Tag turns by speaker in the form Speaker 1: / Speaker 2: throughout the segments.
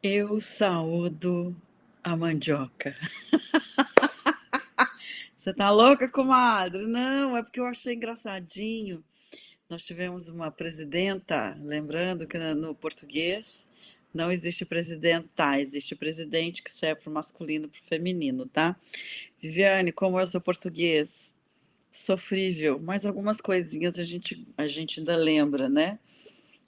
Speaker 1: Eu saúdo a mandioca. Você tá louca, comadre? Não, é porque eu achei engraçadinho. Nós tivemos uma presidenta, lembrando que no português não existe presidenta, existe presidente que serve para o masculino e para o feminino, tá? Viviane, como eu sou português, sofrível, mas algumas coisinhas a gente ainda lembra, né?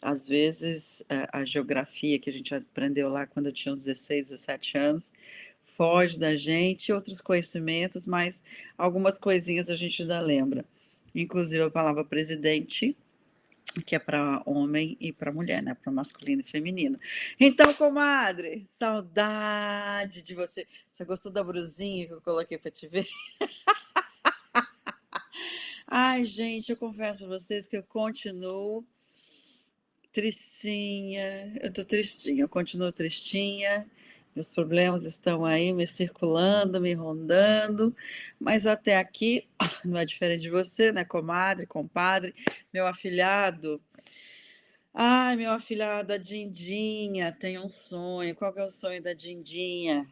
Speaker 1: Às vezes, a geografia que a gente aprendeu lá quando eu tinha uns 16, 17 anos, foge da gente, outros conhecimentos, mas algumas coisinhas a gente ainda lembra. Inclusive a palavra presidente, que é para homem e para mulher, né? Para masculino e feminino. Então, comadre, saudade de você. Você gostou da brusinha que eu coloquei para te ver? Ai, gente, eu confesso a vocês que eu continuo tristinha, eu tô tristinha, eu continuo tristinha. Meus problemas estão aí me circulando, me rondando, mas até aqui não é diferente de você, né, comadre, compadre, meu afilhado. Ai, meu afilhado, a Dindinha tem um sonho. Qual que é o sonho da Dindinha?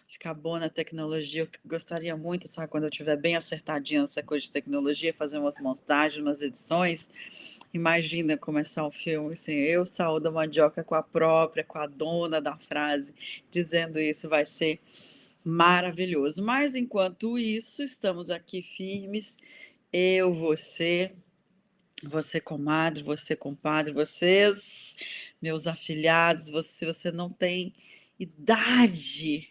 Speaker 1: Ficar boa na tecnologia. Eu gostaria muito, sabe, quando eu estiver bem acertadinha nessa coisa de tecnologia, fazer umas montagens, umas edições. Imagina começar um filme assim, eu saúdo a mandioca com a própria, com a dona da frase, dizendo isso vai ser maravilhoso. Mas enquanto isso, estamos aqui firmes, eu, você comadre, você compadre, vocês, meus afilhados, você não tem idade.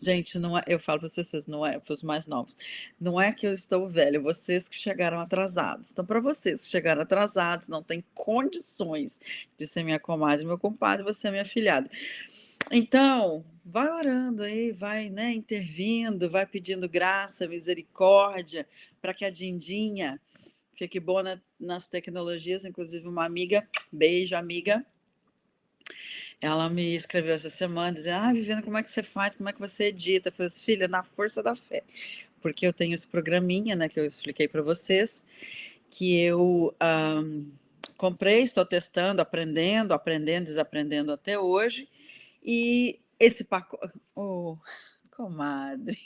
Speaker 1: Gente, não é, eu falo para vocês, não é para os mais novos. Não é que eu estou velha, vocês que chegaram atrasados. Então, para vocês que chegaram atrasados, não tem condições de ser minha comadre, meu compadre, você é minha afilhado. Então, vai orando aí, vai, né, intervindo, vai pedindo graça, misericórdia, para que a Dindinha fique boa nas tecnologias. Inclusive, uma amiga, beijo, amiga, ela me escreveu essa semana, dizendo, Viviane, como é que você faz, como é que você edita? Eu falei assim, filha, na força da fé, porque eu tenho esse programinha, né, que eu expliquei para vocês, que eu comprei, estou testando, aprendendo, desaprendendo até hoje, e esse pacote, oh, comadre,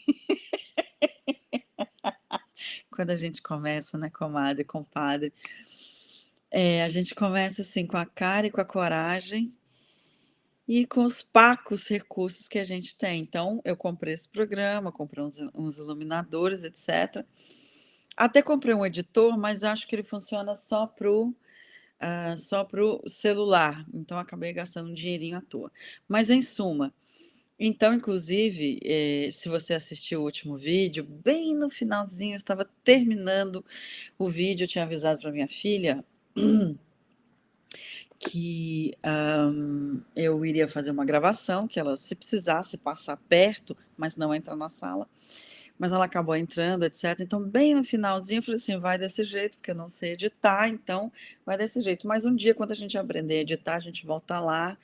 Speaker 1: quando a gente começa, né, comadre, compadre, a gente começa assim com a cara e com a coragem, e com os pacos recursos que a gente tem. Então, eu comprei esse programa, comprei uns iluminadores, etc. Até comprei um editor, mas acho que ele funciona só pro celular. Então, acabei gastando um dinheirinho à toa. Mas, em suma, então, inclusive, se você assistiu o último vídeo, bem no finalzinho, eu estava terminando o vídeo, eu tinha avisado para minha filha que eu iria fazer uma gravação, que ela, se precisasse, passar perto, mas não entrar na sala. Mas ela acabou entrando, etc. Então, bem no finalzinho, eu falei assim: vai desse jeito, porque eu não sei editar, então vai desse jeito. Mas um dia, quando a gente aprender a editar, a gente volta lá,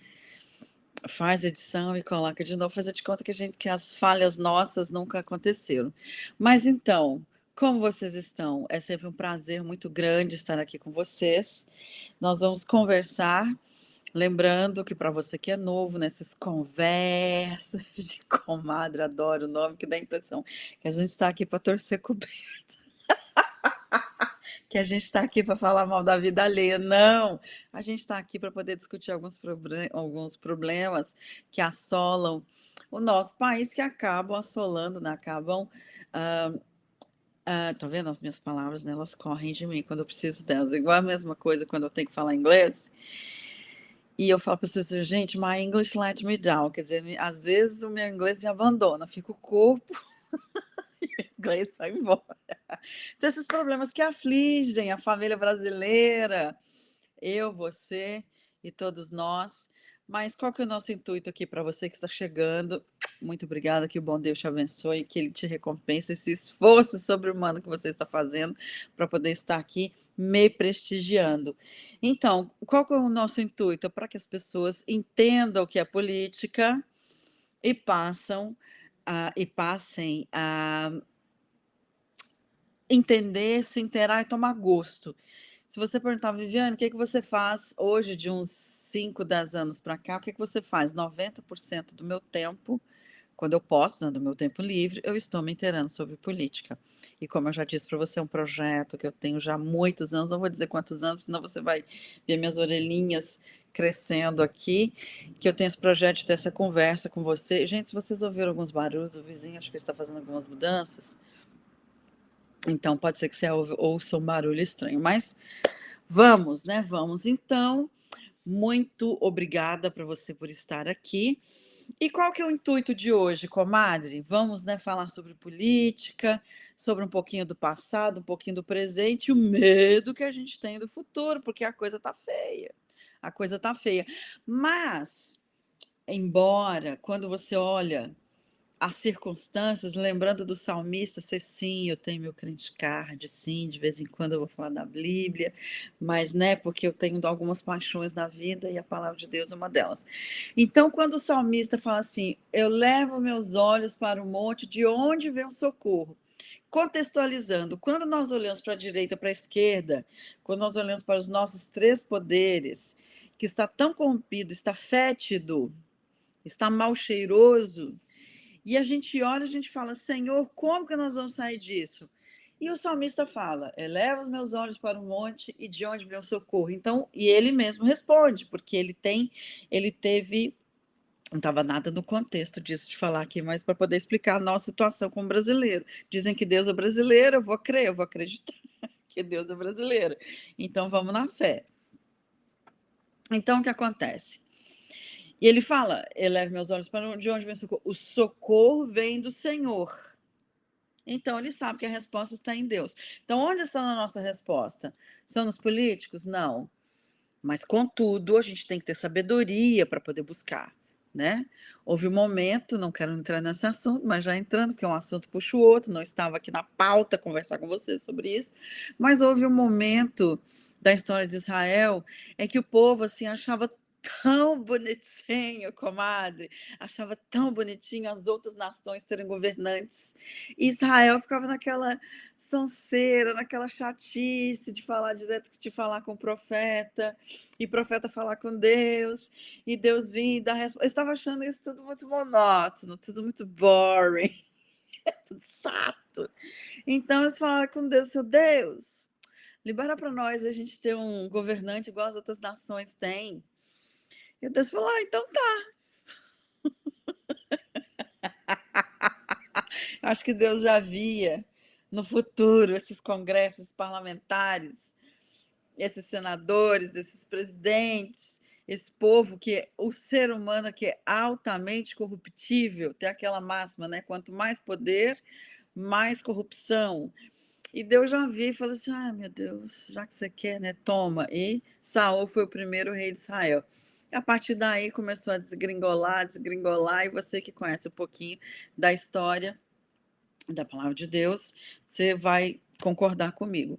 Speaker 1: faz edição e coloca de novo, fazer de conta que as falhas nossas nunca aconteceram. Mas então, como vocês estão? É sempre um prazer muito grande estar aqui com vocês. Nós vamos conversar. Lembrando que para você que é novo nessas conversas de comadre, adoro o nome, que dá a impressão que a gente está aqui para torcer coberto, que a gente está aqui para falar mal da vida alheia. Não! A gente está aqui para poder discutir alguns problemas que assolam o nosso país, que acabam assolando, né? Acabam. Tá vendo as minhas palavras, né? Elas correm de mim quando eu preciso delas. Igual a mesma coisa quando eu tenho que falar inglês. E eu falo para as pessoas, gente, my English let me down. Quer dizer, às vezes o meu inglês me abandona, fica o corpo e o inglês vai embora. Então, esses problemas que afligem a família brasileira, eu, você e todos nós. Mas qual que é o nosso intuito aqui para você que está chegando? Muito obrigada, que o bom Deus te abençoe, que Ele te recompense esse esforço sobre-humano que você está fazendo para poder estar aqui me prestigiando. Então, qual que é o nosso intuito? É para que as pessoas entendam o que é política e passem a entender, se inteirar e tomar gosto Se você perguntar: "Viviane, o que que você faz hoje de uns 5, 10 anos para cá, o que que você faz?", 90% do meu tempo, quando eu posso, né, do meu tempo livre, eu estou me inteirando sobre política. E como eu já disse para você, é um projeto que eu tenho já há muitos anos, não vou dizer quantos anos, senão você vai ver minhas orelhinhas crescendo aqui, que eu tenho esse projeto de ter essa conversa com você. Gente, se vocês ouviram alguns barulhos, o vizinho acho que está fazendo algumas mudanças, então pode ser que você ouça um barulho estranho, mas vamos, né? Vamos. Então, muito obrigada para você por estar aqui. E qual que é o intuito de hoje, comadre? Vamos, né, falar sobre política, sobre um pouquinho do passado, um pouquinho do presente, e o medo que a gente tem do futuro, porque a coisa tá feia. A coisa tá feia. Mas, embora, quando você olha as circunstâncias, lembrando do salmista, ser sim, eu tenho meu crente card, sim, de vez em quando eu vou falar da Bíblia, mas, né, porque eu tenho algumas paixões na vida e a palavra de Deus é uma delas. Então, quando o salmista fala assim, eu levo meus olhos para o monte, de onde vem o socorro? Contextualizando, quando nós olhamos para a direita, para a esquerda, quando nós olhamos para os nossos três poderes, que está tão corrompido, está fétido, está mal cheiroso, e a gente olha, a gente fala, Senhor, como que nós vamos sair disso? E o salmista fala, eleva os meus olhos para o monte e de onde vem o socorro? Então, e ele mesmo responde, porque ele teve, não estava nada no contexto disso de falar aqui, mas para poder explicar a nossa situação como brasileiro. Dizem que Deus é brasileiro, eu vou crer, eu vou acreditar que Deus é brasileiro. Então, vamos na fé. Então, o que acontece? E ele fala, eleve meus olhos para de onde vem o socorro? O socorro vem do Senhor. Então, ele sabe que a resposta está em Deus. Então, onde está a nossa resposta? São nos políticos? Não. Mas, contudo, a gente tem que ter sabedoria para poder buscar, né? Houve um momento, não quero entrar nesse assunto, mas já entrando, porque um assunto puxa o outro, não estava aqui na pauta conversar com você sobre isso, mas houve um momento da história de Israel em que o povo, assim, achava tão bonitinho, comadre, achava tão bonitinho as outras nações terem governantes. Israel ficava naquela sonceira, naquela chatice de falar direto, de falar com o profeta, e o profeta falar com Deus, e Deus vir e dar resposta. Eu estava achando isso tudo muito monótono, tudo muito boring, tudo chato. Então eles falaram com Deus, seu Deus, libera para nós a gente ter um governante igual as outras nações têm. E Deus falou, então tá. Acho que Deus já via no futuro esses congressos parlamentares, esses senadores, esses presidentes, esse povo que o ser humano que é altamente corruptível, tem aquela máxima, né? Quanto mais poder, mais corrupção. E Deus já viu e falou assim: ah, meu Deus, já que você quer, né? Toma. E Saul foi o primeiro rei de Israel. E a partir daí começou a desgringolar, desgringolar, e você que conhece um pouquinho da história da palavra de Deus, você vai concordar comigo.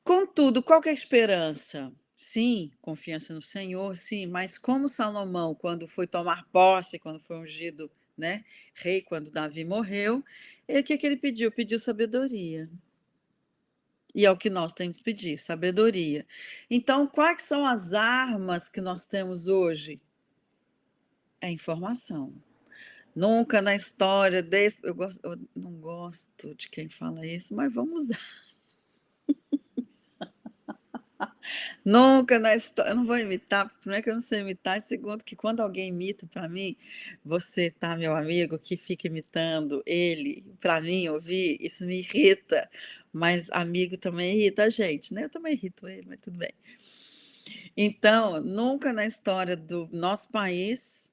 Speaker 1: Contudo, qual que é a esperança? Sim, confiança no Senhor, sim, mas como Salomão, quando foi tomar posse, quando foi ungido, né, rei, quando Davi morreu, o que que ele pediu? Pediu sabedoria. E é o que nós temos que pedir, sabedoria. Então, quais são as armas que nós temos hoje? É informação. Nunca na história desse, eu não gosto de quem fala isso, mas vamos usar. Nunca na história, eu não vou imitar, primeiro que eu não sei imitar, e segundo que quando alguém imita para mim, você tá, meu amigo, que fica imitando ele, para mim ouvir, isso me irrita, mas amigo também irrita a gente, né? Eu também irrito ele, mas tudo bem. Então, nunca na história do nosso país,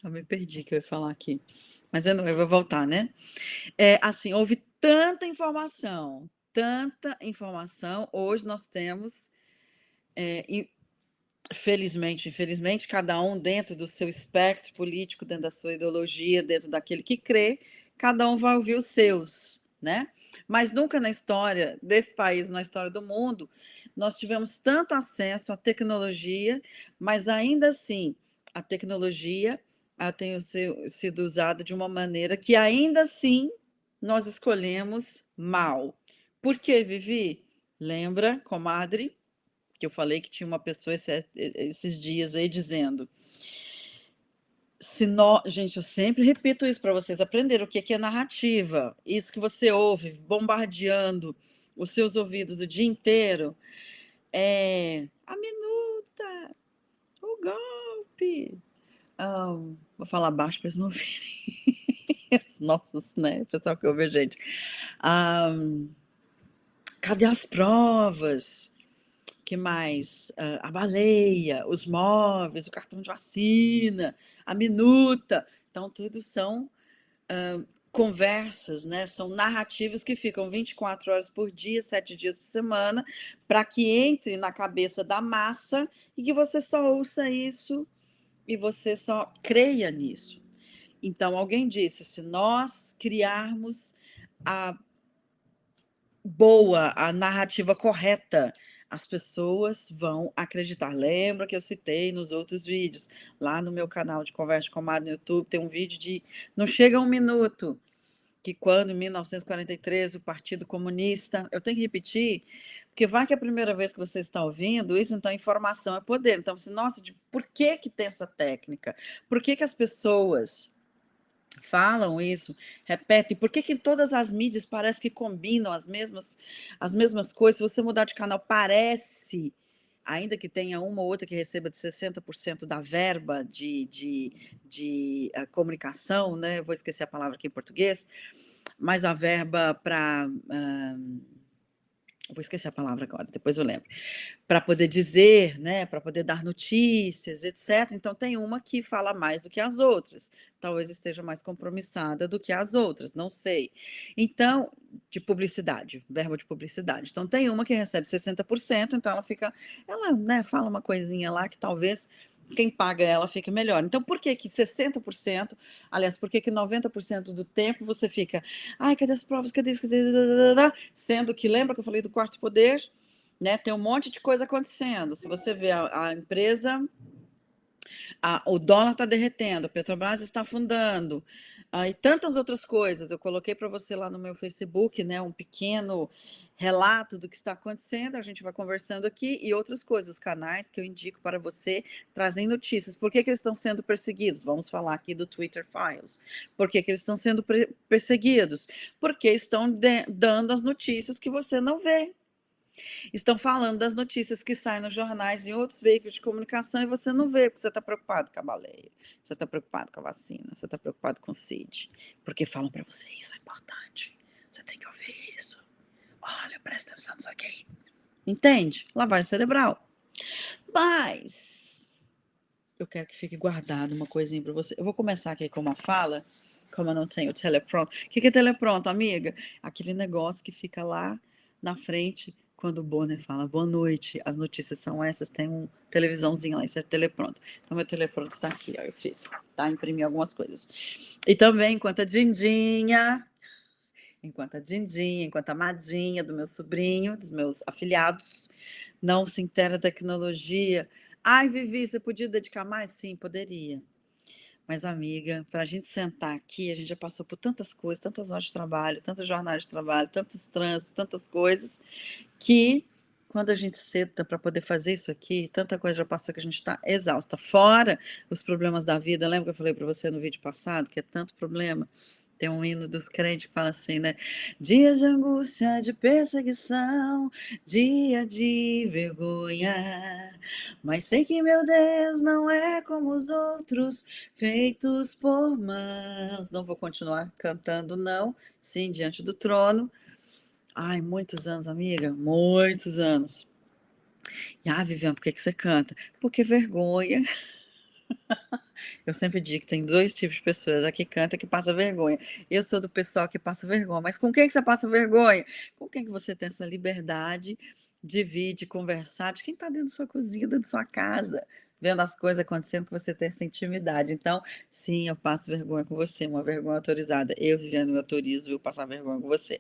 Speaker 1: eu me perdi que eu ia falar aqui, mas eu vou voltar, né? Assim, houve tanta informação, hoje nós temos, felizmente, infelizmente, cada um dentro do seu espectro político, dentro da sua ideologia, dentro daquele que crê, cada um vai ouvir os seus, né? Mas nunca na história desse país, na história do mundo, nós tivemos tanto acesso à tecnologia, mas ainda assim, a tecnologia ela tem sido usada de uma maneira que ainda assim nós escolhemos mal. Por que, Vivi? Lembra, comadre, que eu falei que tinha uma pessoa esses dias aí dizendo: se nó gente, eu sempre repito isso para vocês aprenderem o que é narrativa. Isso que você ouve bombardeando os seus ouvidos o dia inteiro, é a minuta, o golpe. Vou falar baixo para eles não ouvirem. Nossa, né, o pessoal que ouve a gente. Cadê as provas? Que mais? A baleia, os móveis, o cartão de vacina, a minuta. Então, tudo são conversas, né? São narrativas que ficam 24 horas por dia, 7 dias por semana, para que entre na cabeça da massa e que você só ouça isso e você só creia nisso. Então, alguém disse: se nós criarmos a boa, a narrativa correta, as pessoas vão acreditar. Lembra que eu citei nos outros vídeos, lá no meu canal de Conversa com Comadre no YouTube, tem um vídeo de não chega a 1 minuto, que quando em 1943 o Partido Comunista, eu tenho que repetir, porque vai que é a primeira vez que você está ouvindo isso, então informação é poder. Então, você, nossa, por que tem essa técnica? Por que as pessoas falam isso, repetem? Por que todas as mídias parece que combinam as mesmas coisas? Se você mudar de canal, parece, ainda que tenha uma ou outra que receba de 60% da verba de comunicação, né? Eu vou esquecer a palavra aqui em português, mas a verba para... vou esquecer a palavra agora, depois eu lembro. Para poder dizer, né, para poder dar notícias, etc. Então, tem uma que fala mais do que as outras. Talvez esteja mais compromissada do que as outras, não sei. Então, de publicidade, verba de publicidade. Então, tem uma que recebe 60%, então ela, né, fala uma coisinha lá que talvez quem paga ela fica melhor. Então, por que 60%, aliás, por que 90% do tempo você fica, ai, cadê as provas, cadê isso, sendo que, lembra que eu falei do quarto poder? Né, tem um monte de coisa acontecendo. Se você vê a empresa, o dólar está derretendo, a Petrobras está afundando, e tantas outras coisas. Eu coloquei para você lá no meu Facebook, né, um pequeno relato do que está acontecendo. A gente vai conversando aqui e outras coisas, os canais que eu indico para você trazem notícias. Por que eles estão sendo perseguidos? Vamos falar aqui do Twitter Files. Por que eles estão sendo perseguidos? Porque estão dando as notícias que você não vê. Estão falando das notícias que saem nos jornais e outros veículos de comunicação e você não vê, porque você está preocupado com a baleia, você está preocupado com a vacina, você está preocupado com o CID, porque falam para você: isso é importante, você tem que ouvir isso, olha, presta atenção nisso aqui. Entende? Lavagem cerebral. Mas eu quero que fique guardado uma coisinha para você. Eu vou começar aqui com uma fala, como eu não tenho telepronto. O que é telepronto, amiga? Aquele negócio que fica lá na frente quando o Bonner fala boa noite, as notícias são essas, tem um televisãozinho lá, isso é telepronto. Então, meu telepronto está aqui, ó, eu fiz, tá? Imprimi algumas coisas. E também, enquanto a Madinha do meu sobrinho, dos meus afilhados, não se inteira da tecnologia. Ai, Vivi, você podia dedicar mais? Sim, poderia. Mas, amiga, para a gente sentar aqui, a gente já passou por tantas coisas, tantas horas de trabalho, tantas jornadas de trabalho, tantos trânsitos, tantas coisas, que quando a gente senta para poder fazer isso aqui, tanta coisa já passou que a gente está exausta. Fora os problemas da vida, lembra que eu falei para você no vídeo passado, que é tanto problema? Tem um hino dos crentes que fala assim, né? Dias de angústia, de perseguição, dia de vergonha. Mas sei que meu Deus não é como os outros, feitos por mãos. Não vou continuar cantando, não. Sim, diante do trono. Ai, muitos anos, amiga, muitos anos. E, Viviane, por que você canta? Porque vergonha. Eu sempre digo que tem 2 tipos de pessoas, a que canta e a que passa vergonha. Eu sou do pessoal que passa vergonha, mas com quem que você passa vergonha? Com quem que você tem essa liberdade de vir, de conversar, de quem está dentro da sua cozinha, dentro da sua casa, vendo as coisas acontecendo, que você tem essa intimidade. Então, sim, eu passo vergonha com você, uma vergonha autorizada. Eu, Viviane, me autorizo eu passar vergonha com você.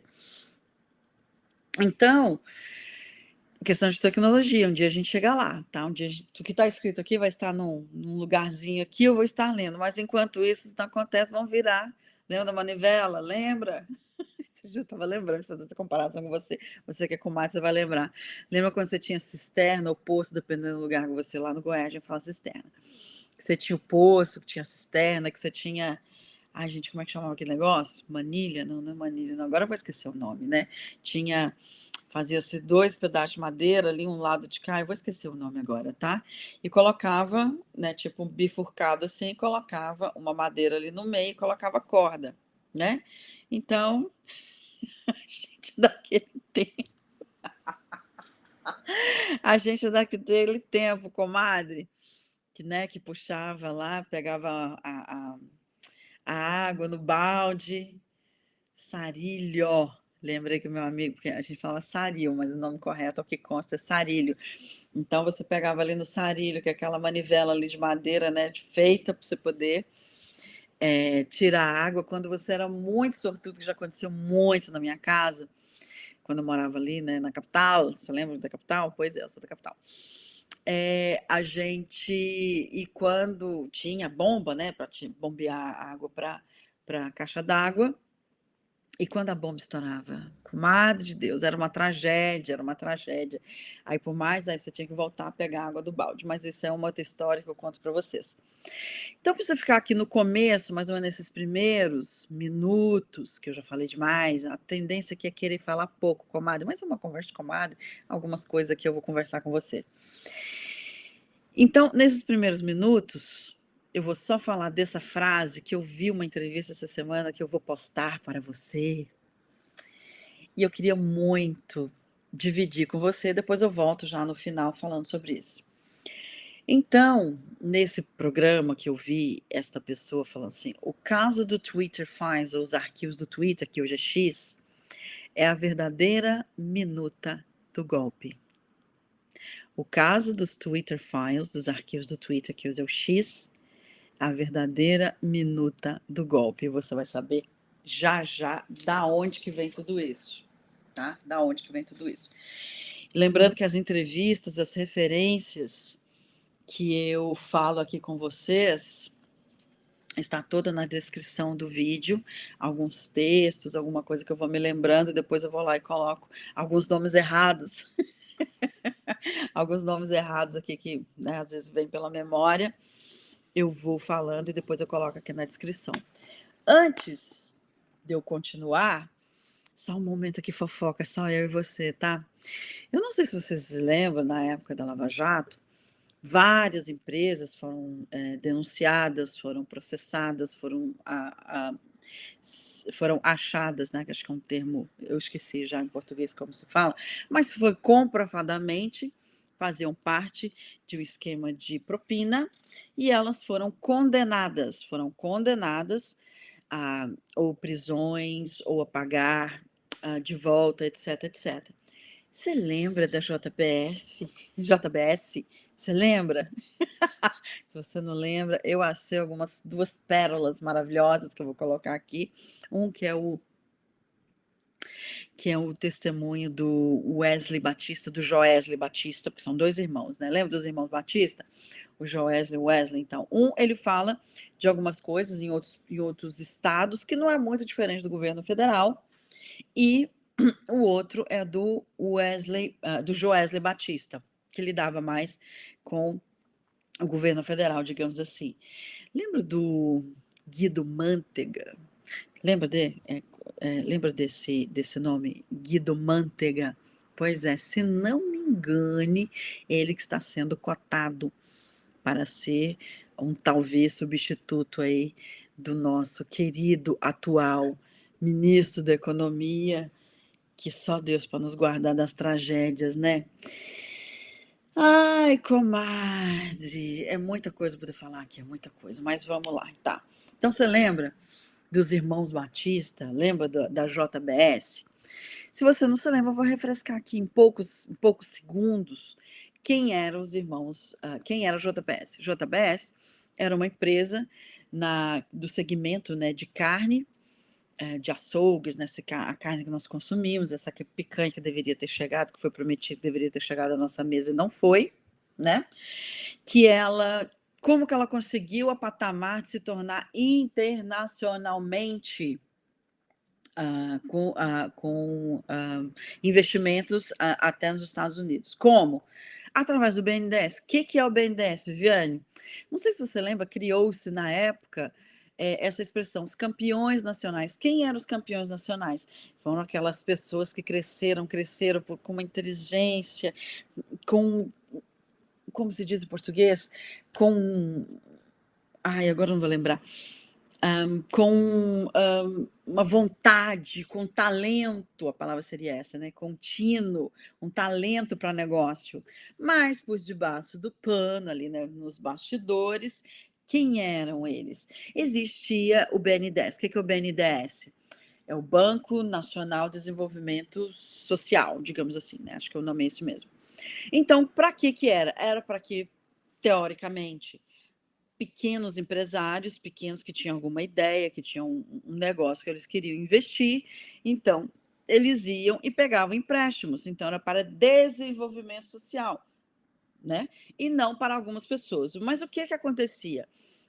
Speaker 1: Então, questão de tecnologia, um dia a gente chega lá, tá? Um dia o que está escrito aqui vai estar num lugarzinho aqui, eu vou estar lendo, mas enquanto isso não acontece, vão virar, lembra da manivela? Lembra? Esse dia eu estava lembrando de fazer essa comparação com você. Você que é comadre, você vai lembrar. Lembra quando você tinha cisterna ou poço, dependendo do lugar que você lá no Goiás, a gente fala cisterna. Que você tinha o poço, que tinha cisterna, que você tinha. Ai, gente, como é que chamava aquele negócio? Manilha? Não, não é manilha, não. Agora eu vou esquecer o nome, né? Tinha. Fazia-se 2 pedaços de madeira ali, um lado de cá, eu vou esquecer o nome agora, tá? E colocava, né, tipo um bifurcado assim, e colocava uma madeira ali no meio e colocava corda, né? Então, a gente daquele tempo, a gente daquele tempo, comadre, que, né, que puxava lá, pegava a água no balde, sarilho. Lembrei que o meu amigo, porque a gente fala sarilho, mas o nome correto, ao que consta, é sarilho. Então você pegava ali no sarilho, que é aquela manivela ali de madeira, né, feita para você poder tirar a água. Quando você era muito sortudo, que já aconteceu muito na minha casa, quando eu morava ali, né, na capital. Você lembra da capital? Pois é, eu sou da capital. A gente, e quando tinha bomba, né, para bombear a água para a caixa d'água, e quando a bomba estourava, comadre de Deus, era uma tragédia, era uma tragédia. Aí, por mais, aí você tinha que voltar a pegar a água do balde. Mas isso é uma outra história que eu conto para vocês. Então, para você ficar aqui no começo, mais ou menos nesses primeiros minutos, que eu já falei demais, a tendência aqui é querer falar pouco, comadre, mas é uma conversa de comadre, algumas coisas que eu vou conversar com você. Então, nesses primeiros minutos, eu vou só falar dessa frase que eu vi uma entrevista essa semana que eu vou postar para você. E eu queria muito dividir com você, depois eu volto já no final falando sobre isso. Então, nesse programa que eu vi esta pessoa falando assim, o caso do Twitter Files, ou os arquivos do Twitter, que hoje é X, é a verdadeira minuta do golpe. O caso dos Twitter Files, dos arquivos do Twitter, que hoje é o X, a verdadeira minuta do golpe. E você vai saber já já da onde que vem tudo isso, tá? Da onde que vem tudo isso. Lembrando que as entrevistas, as referências que eu falo aqui com vocês, está toda na descrição do vídeo, alguns textos, alguma coisa que eu vou me lembrando, depois eu vou lá e coloco alguns nomes errados, alguns nomes errados aqui que, né, às vezes vem pela memória, eu vou falando e depois eu coloco aqui na descrição. Antes de eu continuar, só um momento aqui fofoca, só eu e você, tá? Eu não sei se vocês se lembram, na época da Lava Jato, várias empresas foram denunciadas, foram processadas, foram achadas, né? Que acho que é um termo, eu esqueci já em português como se fala, mas foi comprovadamente, faziam parte de um esquema de propina e elas foram condenadas a ou prisões ou a pagar de volta, etc, etc. Você lembra da JBS? Você lembra? Se você não lembra, eu achei algumas 2 pérolas maravilhosas que eu vou colocar aqui. Um que é o testemunho do Wesley Batista, do Joesley Batista, porque são 2 irmãos, né? Lembra dos irmãos Batista? O Joesley e o Wesley, então. Ele fala de algumas coisas em outros estados, que não é muito diferente do governo federal, e o outro é do do Joesley Batista, que lidava mais com o governo federal, digamos assim. Lembra do Guido Mantega? Lembra desse nome, Guido Mantega? Pois é, se não me engane, ele que está sendo cotado para ser um talvez substituto aí do nosso querido atual ministro da Economia, que só Deus para nos guardar das tragédias, né? Ai, comadre, é muita coisa para falar aqui, é muita coisa, mas vamos lá, tá? Então você lembra dos irmãos Batista? Lembra da JBS? Se você não se lembra, eu vou refrescar aqui em poucos segundos quem eram os irmãos, quem era a JBS. JBS era uma empresa do segmento, né, de carne, de açougues, né, a carne que nós consumimos, essa que picanha que deveria ter chegado, que foi prometido que deveria ter chegado à nossa mesa e não foi, né? Como que ela conseguiu a patamar de se tornar internacionalmente investimentos até nos Estados Unidos. Como? Através do BNDES. O que é o BNDES, Viviane? Não sei se você lembra, criou-se na época essa expressão, os campeões nacionais. Quem eram os campeões nacionais? Foram aquelas pessoas que cresceram com uma inteligência, com, como se diz em português, com... Ai, agora não vou lembrar. Com uma vontade, com talento, a palavra seria essa, né? Contínuo, um talento para negócio. Mas por debaixo do pano, ali, né, nos bastidores, quem eram eles? Existia o BNDES. O que é o BNDES? É o Banco Nacional de Desenvolvimento Social, digamos assim, né? Acho que o nome é esse mesmo. Então, para que era? Era para que, teoricamente, pequenos empresários, pequenos que tinham alguma ideia, que tinham um negócio que eles queriam investir, então eles iam e pegavam empréstimos, então era para desenvolvimento social, né? E não para algumas pessoas. Mas o que acontecia?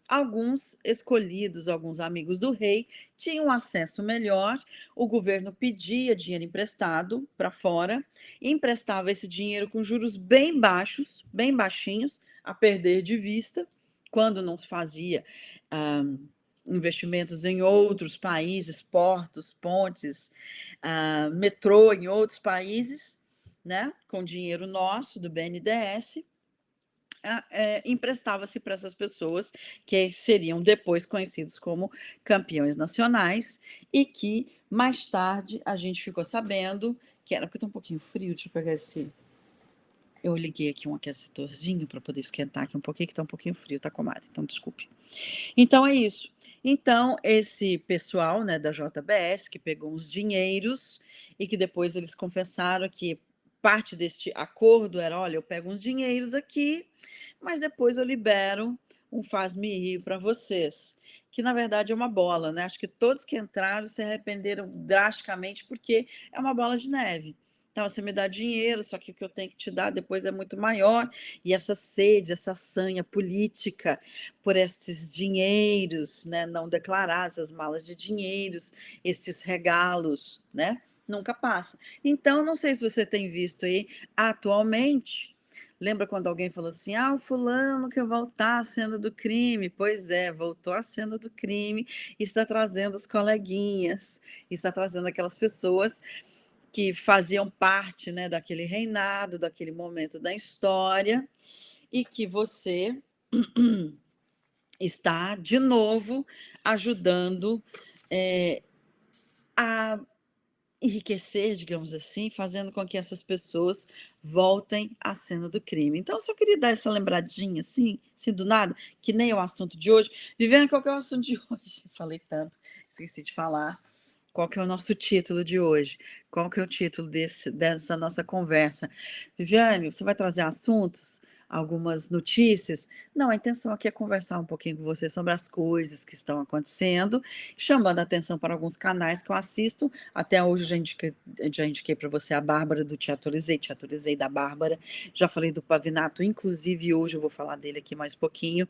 Speaker 1: Alguns escolhidos, alguns amigos do rei, tinham acesso melhor, o governo pedia dinheiro emprestado para fora, e emprestava esse dinheiro com juros bem baixos, bem baixinhos, a perder de vista, quando não se fazia investimentos em outros países, portos, pontes, metrô em outros países, né, com dinheiro nosso, do BNDES, emprestava-se para essas pessoas que seriam depois conhecidos como campeões nacionais e que mais tarde a gente ficou sabendo que era porque está um pouquinho frio, deixa eu pegar esse. Eu liguei aqui um aquecedorzinho para poder esquentar aqui um pouquinho, que está um pouquinho frio, tá, comadre? Então, desculpe. Então, é isso. Então, esse pessoal, né, da JBS, que pegou uns dinheiros e que depois eles confessaram que parte deste acordo era, olha, eu pego uns dinheiros aqui, mas depois eu libero um faz-me rir para vocês, que na verdade é uma bola, né? Acho que todos que entraram se arrependeram drasticamente porque é uma bola de neve. Então, você me dá dinheiro, só que o que eu tenho que te dar depois é muito maior. E essa sede, essa sanha política por estes dinheiros, né, não declarados, essas malas de dinheiros, estes regalos, né, nunca passa. Então, não sei se você tem visto aí, atualmente, lembra quando alguém falou assim, o fulano quer voltar à cena do crime? Pois é, voltou à cena do crime e está trazendo os coleguinhas, está trazendo aquelas pessoas que faziam parte, né, daquele reinado, daquele momento da história, e que você está, de novo, ajudando a enriquecer, digamos assim, fazendo com que essas pessoas voltem à cena do crime. Então, eu só queria dar essa lembradinha, assim do nada, que nem o assunto de hoje. Viviane, qual que é o assunto de hoje? Falei tanto, esqueci de falar. Qual que é o nosso título de hoje? Qual que é o título dessa nossa conversa? Viviane, você vai trazer assuntos, algumas notícias? Não, a intenção aqui é conversar um pouquinho com você sobre as coisas que estão acontecendo, chamando a atenção para alguns canais que eu assisto. Até hoje já indiquei para você a Bárbara do Te Atualizei da Bárbara. Já falei do Pavinato, inclusive hoje eu vou falar dele aqui mais um pouquinho.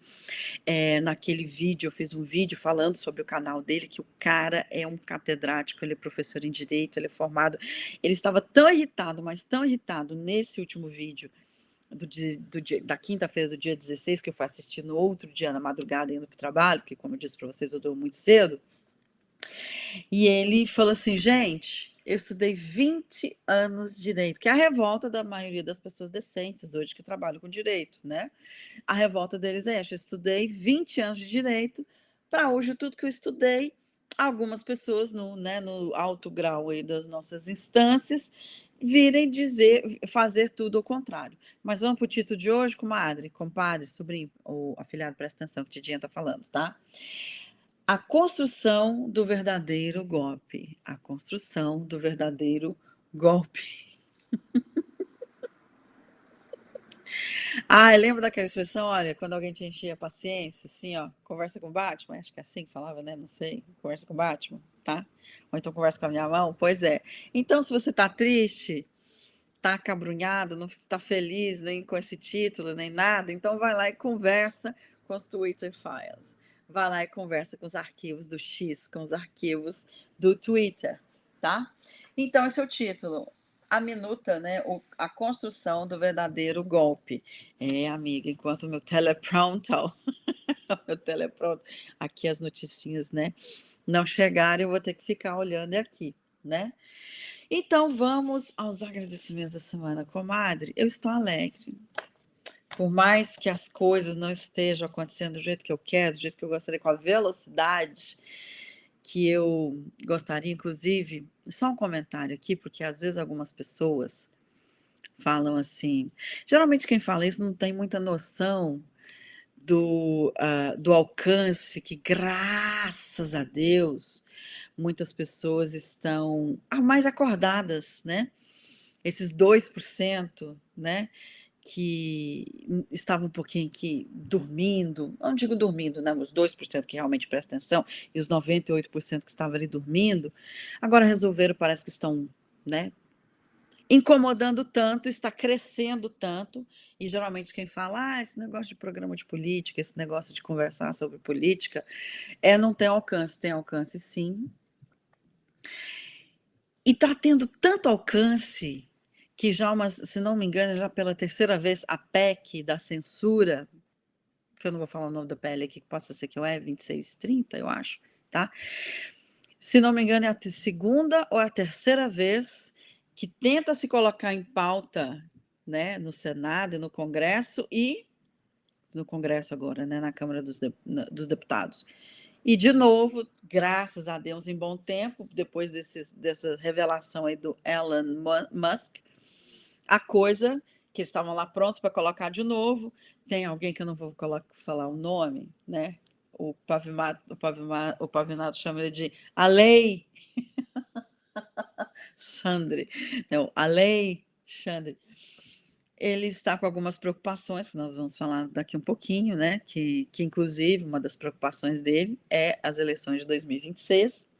Speaker 1: Naquele vídeo, eu fiz um vídeo falando sobre o canal dele, que o cara é um catedrático, ele é professor em Direito, ele é formado. Ele estava tão irritado, mas tão irritado nesse último vídeo, da quinta-feira do dia 16, que eu fui assistir no outro dia, na madrugada, indo para o trabalho, porque, como eu disse para vocês, eu dou muito cedo. E ele falou assim, gente, eu estudei 20 anos de direito, que é a revolta da maioria das pessoas decentes hoje que trabalham com direito, né? A revolta deles é essa, eu estudei 20 anos de direito, para hoje tudo que eu estudei, algumas pessoas no alto grau aí das nossas instâncias, virem fazer tudo ao contrário. Mas vamos para o título de hoje, comadre, compadre, sobrinho, ou afilhado, presta atenção que Tidinha está falando, tá? A construção do verdadeiro golpe. A construção do verdadeiro golpe. Lembra daquela expressão, olha, quando alguém te enchia a paciência, assim, ó, conversa com o Batman, acho que é assim que falava, né? Não sei, conversa com o Batman, tá? Ou então conversa com a minha mão, pois é. Então, se você tá triste, tá acabrunhado, não está feliz nem com esse título, nem nada, então vai lá e conversa com os Twitter Files. Vai lá e conversa com os arquivos do X, com os arquivos do Twitter. tá? Então esse é o título, a minuta, né, a construção do verdadeiro golpe. É, amiga, enquanto o meu teleprompter, meu teleprompter, aqui as noticinhas, né, não chegarem, eu vou ter que ficar olhando aqui, né? Então vamos aos agradecimentos da semana, comadre. Eu estou alegre. Por mais que as coisas não estejam acontecendo do jeito que eu quero, do jeito que eu gostaria, com a velocidade que eu gostaria, inclusive, só um comentário aqui, porque às vezes algumas pessoas falam assim, geralmente quem fala isso não tem muita noção do alcance que, graças a Deus, muitas pessoas estão mais acordadas, né? Esses 2%, né? Que estavam um pouquinho aqui dormindo, não digo dormindo, né, os 2% que realmente prestam atenção e os 98% que estavam ali dormindo, agora resolveram, parece que estão, né, incomodando tanto, está crescendo tanto, e geralmente quem fala, esse negócio de programa de política, esse negócio de conversar sobre política, não tem alcance sim, e está tendo tanto alcance que já se não me engano, já pela terceira vez, a PEC da censura, que eu não vou falar o nome da PL aqui, que possa ser que eu 2630, eu acho, tá? Se não me engano, é a segunda ou a terceira vez que tenta se colocar em pauta, né, no Senado e no Congresso, e no Congresso agora, né, na Câmara dos Deputados. E, de novo, graças a Deus, em bom tempo, depois dessa revelação aí do Elon Musk, a coisa que eles estavam lá prontos para colocar de novo, tem alguém que eu não vou falar o nome, né? O Pavinato chama ele de a lei Xandre. Não, a lei Xandre. Ele está com algumas preocupações, que nós vamos falar daqui um pouquinho, né? Que inclusive, uma das preocupações dele é as eleições de 2026.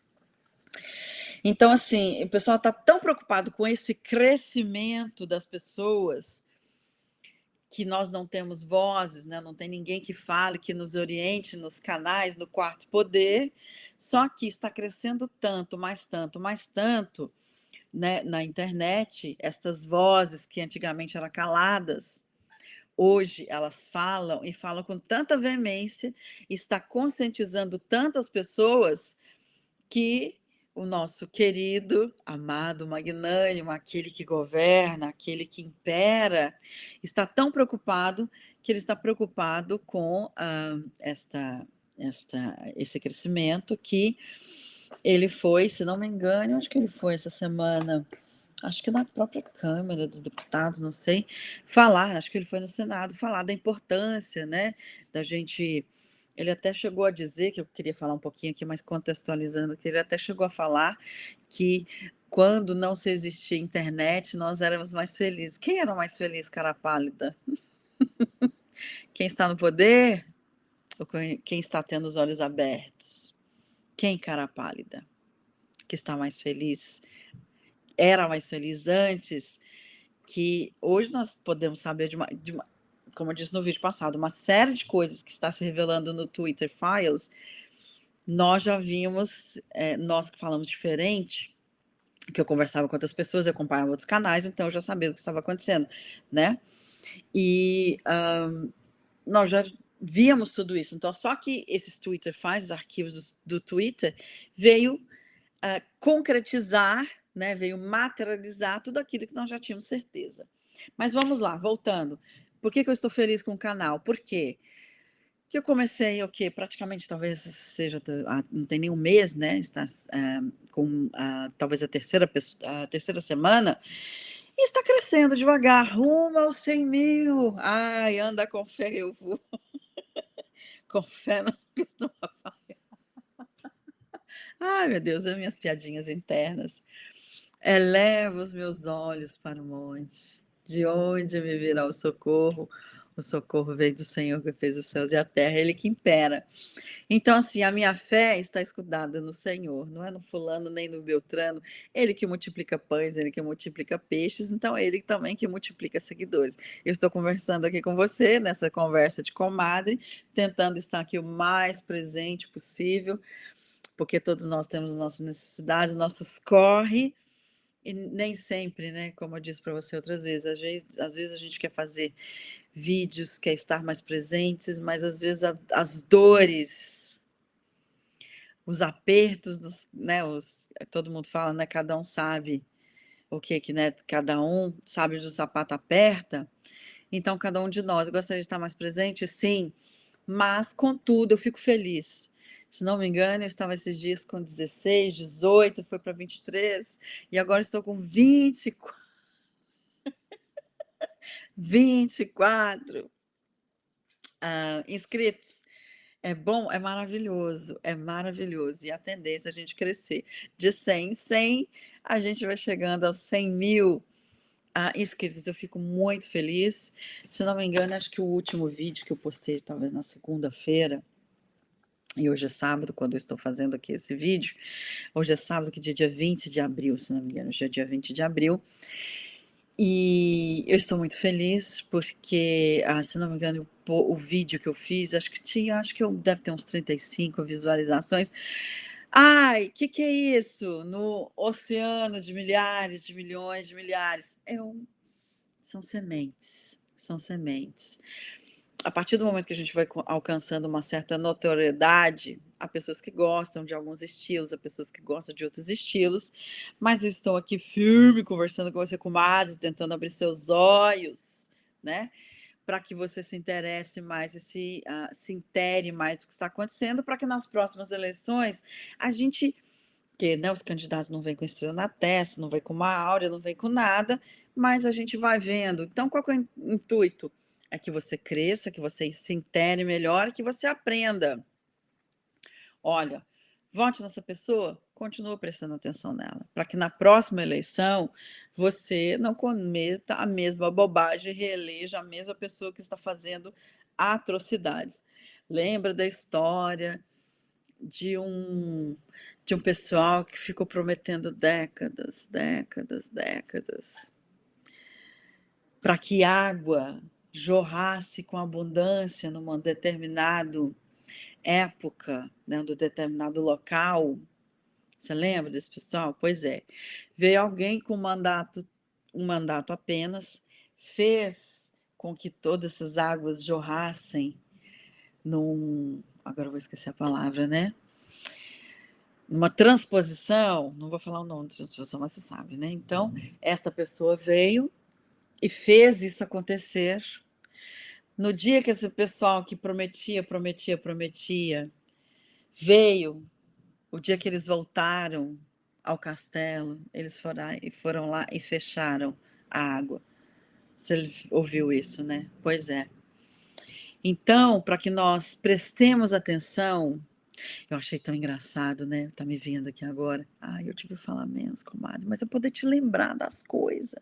Speaker 1: Então, assim, o pessoal está tão preocupado com esse crescimento das pessoas que nós não temos vozes, né? Não tem ninguém que fale, que nos oriente nos canais, no quarto poder. Só que está crescendo tanto, né, na internet, estas vozes que antigamente eram caladas, hoje elas falam e falam com tanta veemência, está conscientizando tantas pessoas que o nosso querido, amado, magnânimo, aquele que governa, aquele que impera, está tão preocupado que ele está preocupado com esse crescimento que ele foi, se não me engano, acho que ele foi essa semana, acho que na própria Câmara dos Deputados, não sei, falar, acho que ele foi no Senado, falar da importância, né, da gente. Ele até chegou a dizer, que eu queria falar um pouquinho aqui, mas contextualizando, que ele até chegou a falar que quando não se existia internet, nós éramos mais felizes. Quem era mais feliz, cara pálida? Quem está no poder ou quem está tendo os olhos abertos? Quem, cara pálida? Que está mais feliz? Era mais feliz antes? Que hoje nós podemos saber como eu disse no vídeo passado, uma série de coisas que está se revelando no Twitter Files. Nós já vimos, nós que falamos diferente, que eu conversava com outras pessoas, eu acompanhava outros canais, então eu já sabia o que estava acontecendo, né? E nós já víamos tudo isso. Então, só que esses Twitter Files, os arquivos do Twitter, veio concretizar, né? Veio materializar tudo aquilo que nós já tínhamos certeza. Mas vamos lá, voltando. Por que eu estou feliz com o canal? Por quê? Que eu comecei, praticamente talvez seja, não tem nem um mês, né? Está com talvez a terceira semana, e está crescendo devagar, rumo aos 100 mil. Ai, anda com fé, eu vou. Com fé não costuma falhar. Ai, meu Deus, as minhas piadinhas internas. Eleva os meus olhos para o monte, de onde me virá o socorro? O socorro veio do Senhor que fez os céus e a terra, ele que impera. Então, assim, a minha fé está escudada no Senhor, não é no fulano nem no Beltrano, ele que multiplica pães, ele que multiplica peixes, então ele também que multiplica seguidores. Eu estou conversando aqui com você, nessa conversa de comadre, tentando estar aqui o mais presente possível, porque todos nós temos nossas necessidades, nossos corre, e nem sempre, né, como eu disse para você outras vezes, às vezes a gente quer fazer vídeos, quer estar mais presentes, mas às vezes as dores, os apertos, né, todo mundo fala, né, cada um sabe o que, né, cada um sabe onde o sapato aperta, então cada um de nós gostaria de estar mais presente, sim, mas contudo eu fico feliz. Se não me engano, eu estava esses dias com 16, 18, foi para 23, e agora estou com 24 inscritos. É bom, é maravilhoso. E a tendência é a gente crescer. De 100 em 100, a gente vai chegando aos 100.000 inscritos. Eu fico muito feliz. Se não me engano, acho que o último vídeo que eu postei, talvez na segunda-feira, e hoje é sábado, quando eu estou fazendo aqui esse vídeo, hoje é sábado, que dia 20 de abril, se não me engano, hoje é dia 20 de abril, e eu estou muito feliz porque, se não me engano, o vídeo que eu fiz, acho que eu deve ter uns 35 visualizações. Ai, que é isso? No oceano de milhares, de milhões, de milhares. São sementes, são sementes. A partir do momento que a gente vai alcançando uma certa notoriedade, há pessoas que gostam de alguns estilos, há pessoas que gostam de outros estilos, mas eu estou aqui firme, conversando com você, comadre, tentando abrir seus olhos, né? Para que você se interesse mais e se intere mais do que está acontecendo, para que nas próximas eleições a gente, que, né, os candidatos não vêm com estrela na testa, não vêm com uma áurea, não vêm com nada, mas a gente vai vendo. Então, qual que é o intuito? É que você cresça, que você se intere melhor, que você aprenda. Olha, vote nessa pessoa, continua prestando atenção nela, para que na próxima eleição você não cometa a mesma bobagem e reeleja a mesma pessoa que está fazendo atrocidades. Lembra da história de um pessoal que ficou prometendo décadas, para que água jorrasse com abundância numa determinada época, né, de determinado local. Você lembra desse pessoal? Pois é. Veio alguém com um mandato apenas, fez com que todas essas águas jorrassem agora eu vou esquecer a palavra, né? Numa transposição, não vou falar o nome de transposição, mas você sabe, né? Então, esta pessoa veio e fez isso acontecer. No dia que esse pessoal que prometia, veio, o dia que eles voltaram ao castelo, eles foram lá e fecharam a água. Você ouviu isso, né? Pois é. Então, para que nós prestemos atenção, eu achei tão engraçado, né? Tá me vendo aqui agora. Ai, eu tive que falar menos, comadre, mas eu poder te lembrar das coisas.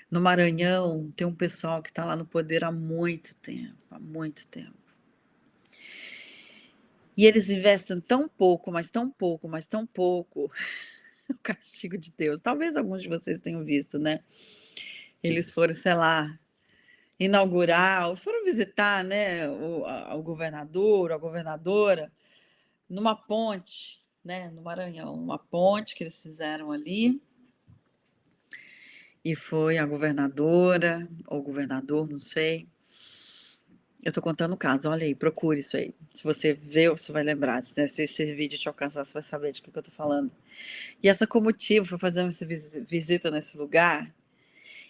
Speaker 1: No Maranhão, tem um pessoal que está lá no poder há muito tempo, há muito tempo. E eles investem tão pouco, mas tão pouco, mas tão pouco. O castigo de Deus. Talvez alguns de vocês tenham visto, né? Eles foram, sei lá, inaugurar, ou foram visitar, né, o governador, a governadora, numa ponte, né, no Maranhão, uma ponte que eles fizeram ali. E foi a governadora, ou o governador, não sei. Eu estou contando o caso, olha aí, procure isso aí. Se você vê, você vai lembrar. Se esse vídeo te alcançar, você vai saber de que eu estou falando. E essa comitiva foi fazer uma visita nesse lugar.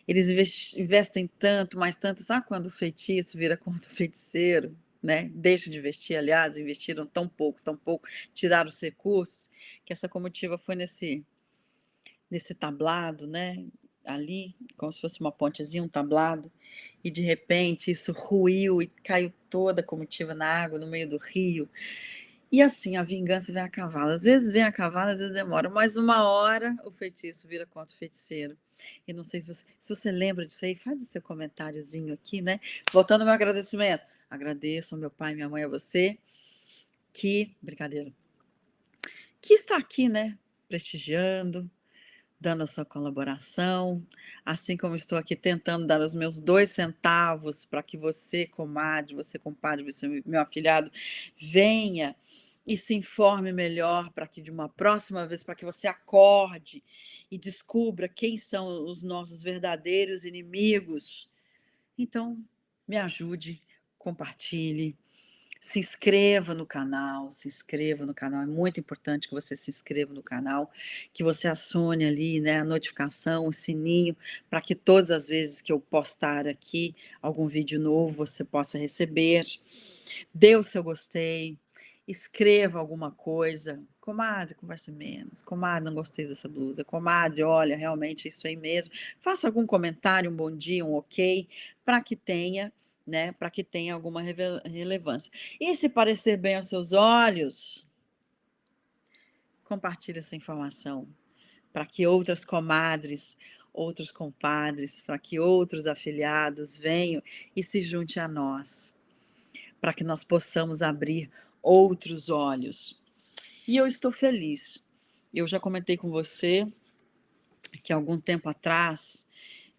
Speaker 1: Eles investem tanto, mais tanto. Sabe quando o feitiço vira contra o feiticeiro? Né? Deixam de investir, aliás, investiram tão pouco, tiraram os recursos, que essa comitiva foi nesse tablado, né? Ali, como se fosse uma pontezinha, um tablado, e de repente isso ruiu e caiu toda a comitiva na água, no meio do rio. E assim, a vingança vem a cavalo. Às vezes vem a cavalo, às vezes demora, mas uma hora o feitiço vira contra o feiticeiro. E não sei se você lembra disso aí, faz o seu comentáriozinho aqui, né? Voltando ao meu agradecimento. Agradeço ao meu pai, minha mãe, a você, brincadeira, que está aqui, né? Prestigiando, dando a sua colaboração, assim como estou aqui tentando dar os meus 2 centavos para que você, comadre, você, compadre, você, meu afilhado, venha e se informe melhor para que de uma próxima vez, para que você acorde e descubra quem são os nossos verdadeiros inimigos. Então, me ajude, compartilhe, se inscreva no canal, é muito importante que você se inscreva no canal, que você acione ali, né, a notificação, o sininho, para que todas as vezes que eu postar aqui algum vídeo novo, você possa receber. Dê o seu gostei, escreva alguma coisa. Comadre, converse menos. Comadre, não gostei dessa blusa. Comadre, olha, realmente isso aí mesmo. Faça algum comentário, um bom dia, um ok, para que tenha, né, para que tenha alguma relevância. E se parecer bem aos seus olhos, compartilhe essa informação para que outras comadres, outros compadres, para que outros afiliados venham e se juntem a nós, para que nós possamos abrir outros olhos. E eu estou feliz. Eu já comentei com você que algum tempo atrás,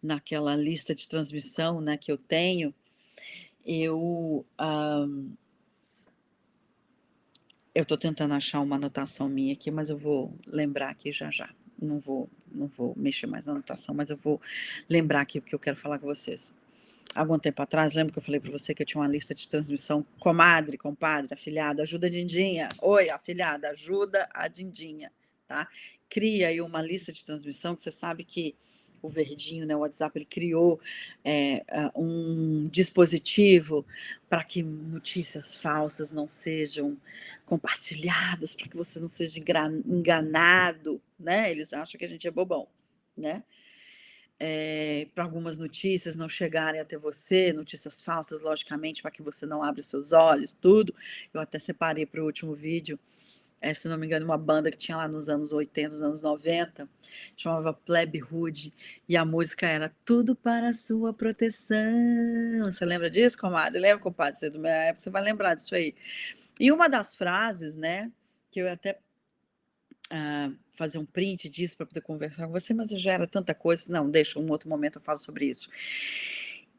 Speaker 1: naquela lista de transmissão, né, que eu tenho, eu estou tentando achar uma anotação minha aqui, mas eu vou lembrar aqui já já. Não vou mexer mais na anotação, mas eu vou lembrar aqui o que eu quero falar com vocês. Algum tempo atrás, lembra que eu falei para você que eu tinha uma lista de transmissão? Comadre, compadre, afilhada, ajuda a Dindinha. Oi, afilhada, ajuda a Dindinha, tá? Cria aí uma lista de transmissão, que você sabe que o Verdinho, né, o WhatsApp, ele criou um dispositivo para que notícias falsas não sejam compartilhadas, para que você não seja enganado, né? Eles acham que a gente é bobão, né? Para algumas notícias não chegarem até você, notícias falsas, logicamente, para que você não abra os seus olhos, tudo. Eu até separei para o último vídeo, se não me engano, uma banda que tinha lá nos anos 80, nos anos 90, chamava Plebe Hood, e a música era Tudo para a Sua Proteção. Você lembra disso, comadre? Lembra, compadre? Você é do minha época, você vai lembrar disso aí. E uma das frases, né, que eu até fazer um print disso para poder conversar com você, mas já era tanta coisa. Não, deixa, um outro momento eu falo sobre isso.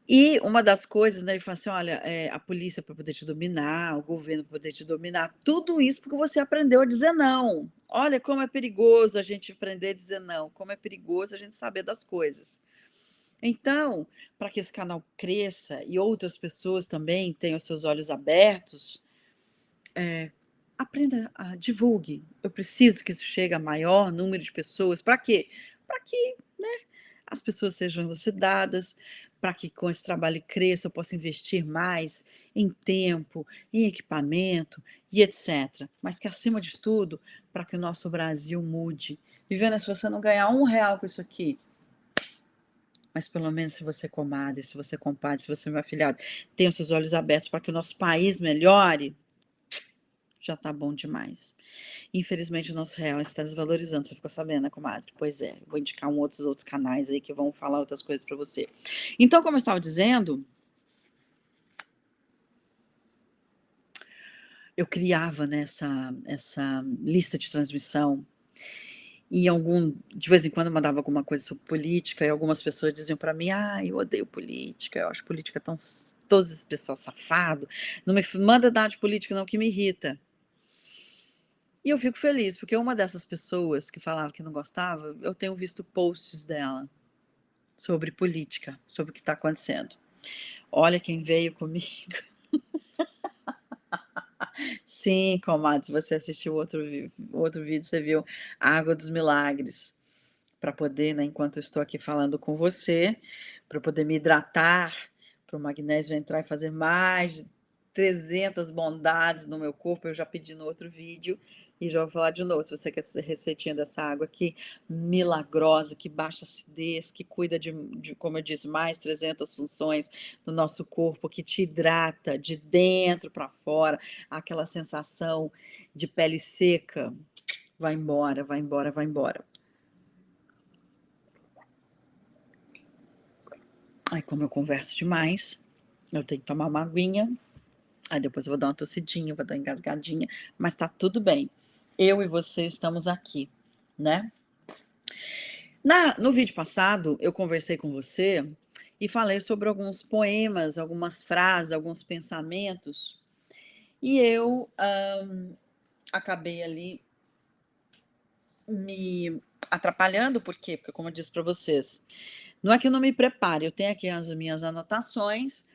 Speaker 1: E uma das coisas, né, ele fala assim: olha, a polícia para poder te dominar, o governo para poder te dominar, tudo isso porque você aprendeu a dizer não. Olha como é perigoso a gente aprender a dizer não, como é perigoso a gente saber das coisas. Então, para que esse canal cresça e outras pessoas também tenham seus olhos abertos, aprenda, divulgue. Eu preciso que isso chegue a maior número de pessoas. Para quê? Para que, né, as pessoas sejam elucidadas, para que com esse trabalho cresça, eu possa investir mais em tempo, em equipamento e etc. Mas que, acima de tudo, para que o nosso Brasil mude. Viviana, se você não ganhar R$ 1 com isso aqui, mas pelo menos se você é comadre, se você é compadre, se você é meu afilhado, tenha os seus olhos abertos para que o nosso país melhore, já está bom demais. Infelizmente, o nosso real está desvalorizando. Você ficou sabendo, né, comadre? Pois é, vou indicar outros canais aí que vão falar outras coisas para você. Então, como eu estava dizendo, eu criava, né, essa lista de transmissão, e de vez em quando eu mandava alguma coisa sobre política, e algumas pessoas diziam para mim: eu odeio política, eu acho política tão, todos esses pessoal safado, não me manda nada de política não, que me irrita. E eu fico feliz, porque uma dessas pessoas que falava que não gostava, eu tenho visto posts dela sobre política, sobre o que está acontecendo. Olha quem veio comigo. Sim, comadre, se você assistiu outro vídeo, você viu a Água dos Milagres, para poder, né, enquanto eu estou aqui falando com você, para poder me hidratar, para o magnésio entrar e fazer mais de 300 bondades no meu corpo. Eu já pedi no outro vídeo e já vou falar de novo. Se você quer essa receitinha dessa água aqui, milagrosa, que baixa acidez, que cuida de, como eu disse, mais 300 funções no nosso corpo, que te hidrata de dentro para fora, aquela sensação de pele seca, vai embora, vai embora, vai embora. Aí, como eu converso demais, eu tenho que tomar uma aguinha, aí depois eu vou dar uma tossidinha, vou dar uma engasgadinha, mas tá tudo bem. Eu e você estamos aqui, né? No vídeo passado, eu conversei com você e falei sobre alguns poemas, algumas frases, alguns pensamentos, e eu acabei ali me atrapalhando, por quê? Porque, como eu disse para vocês, não é que eu não me prepare, eu tenho aqui as minhas anotações,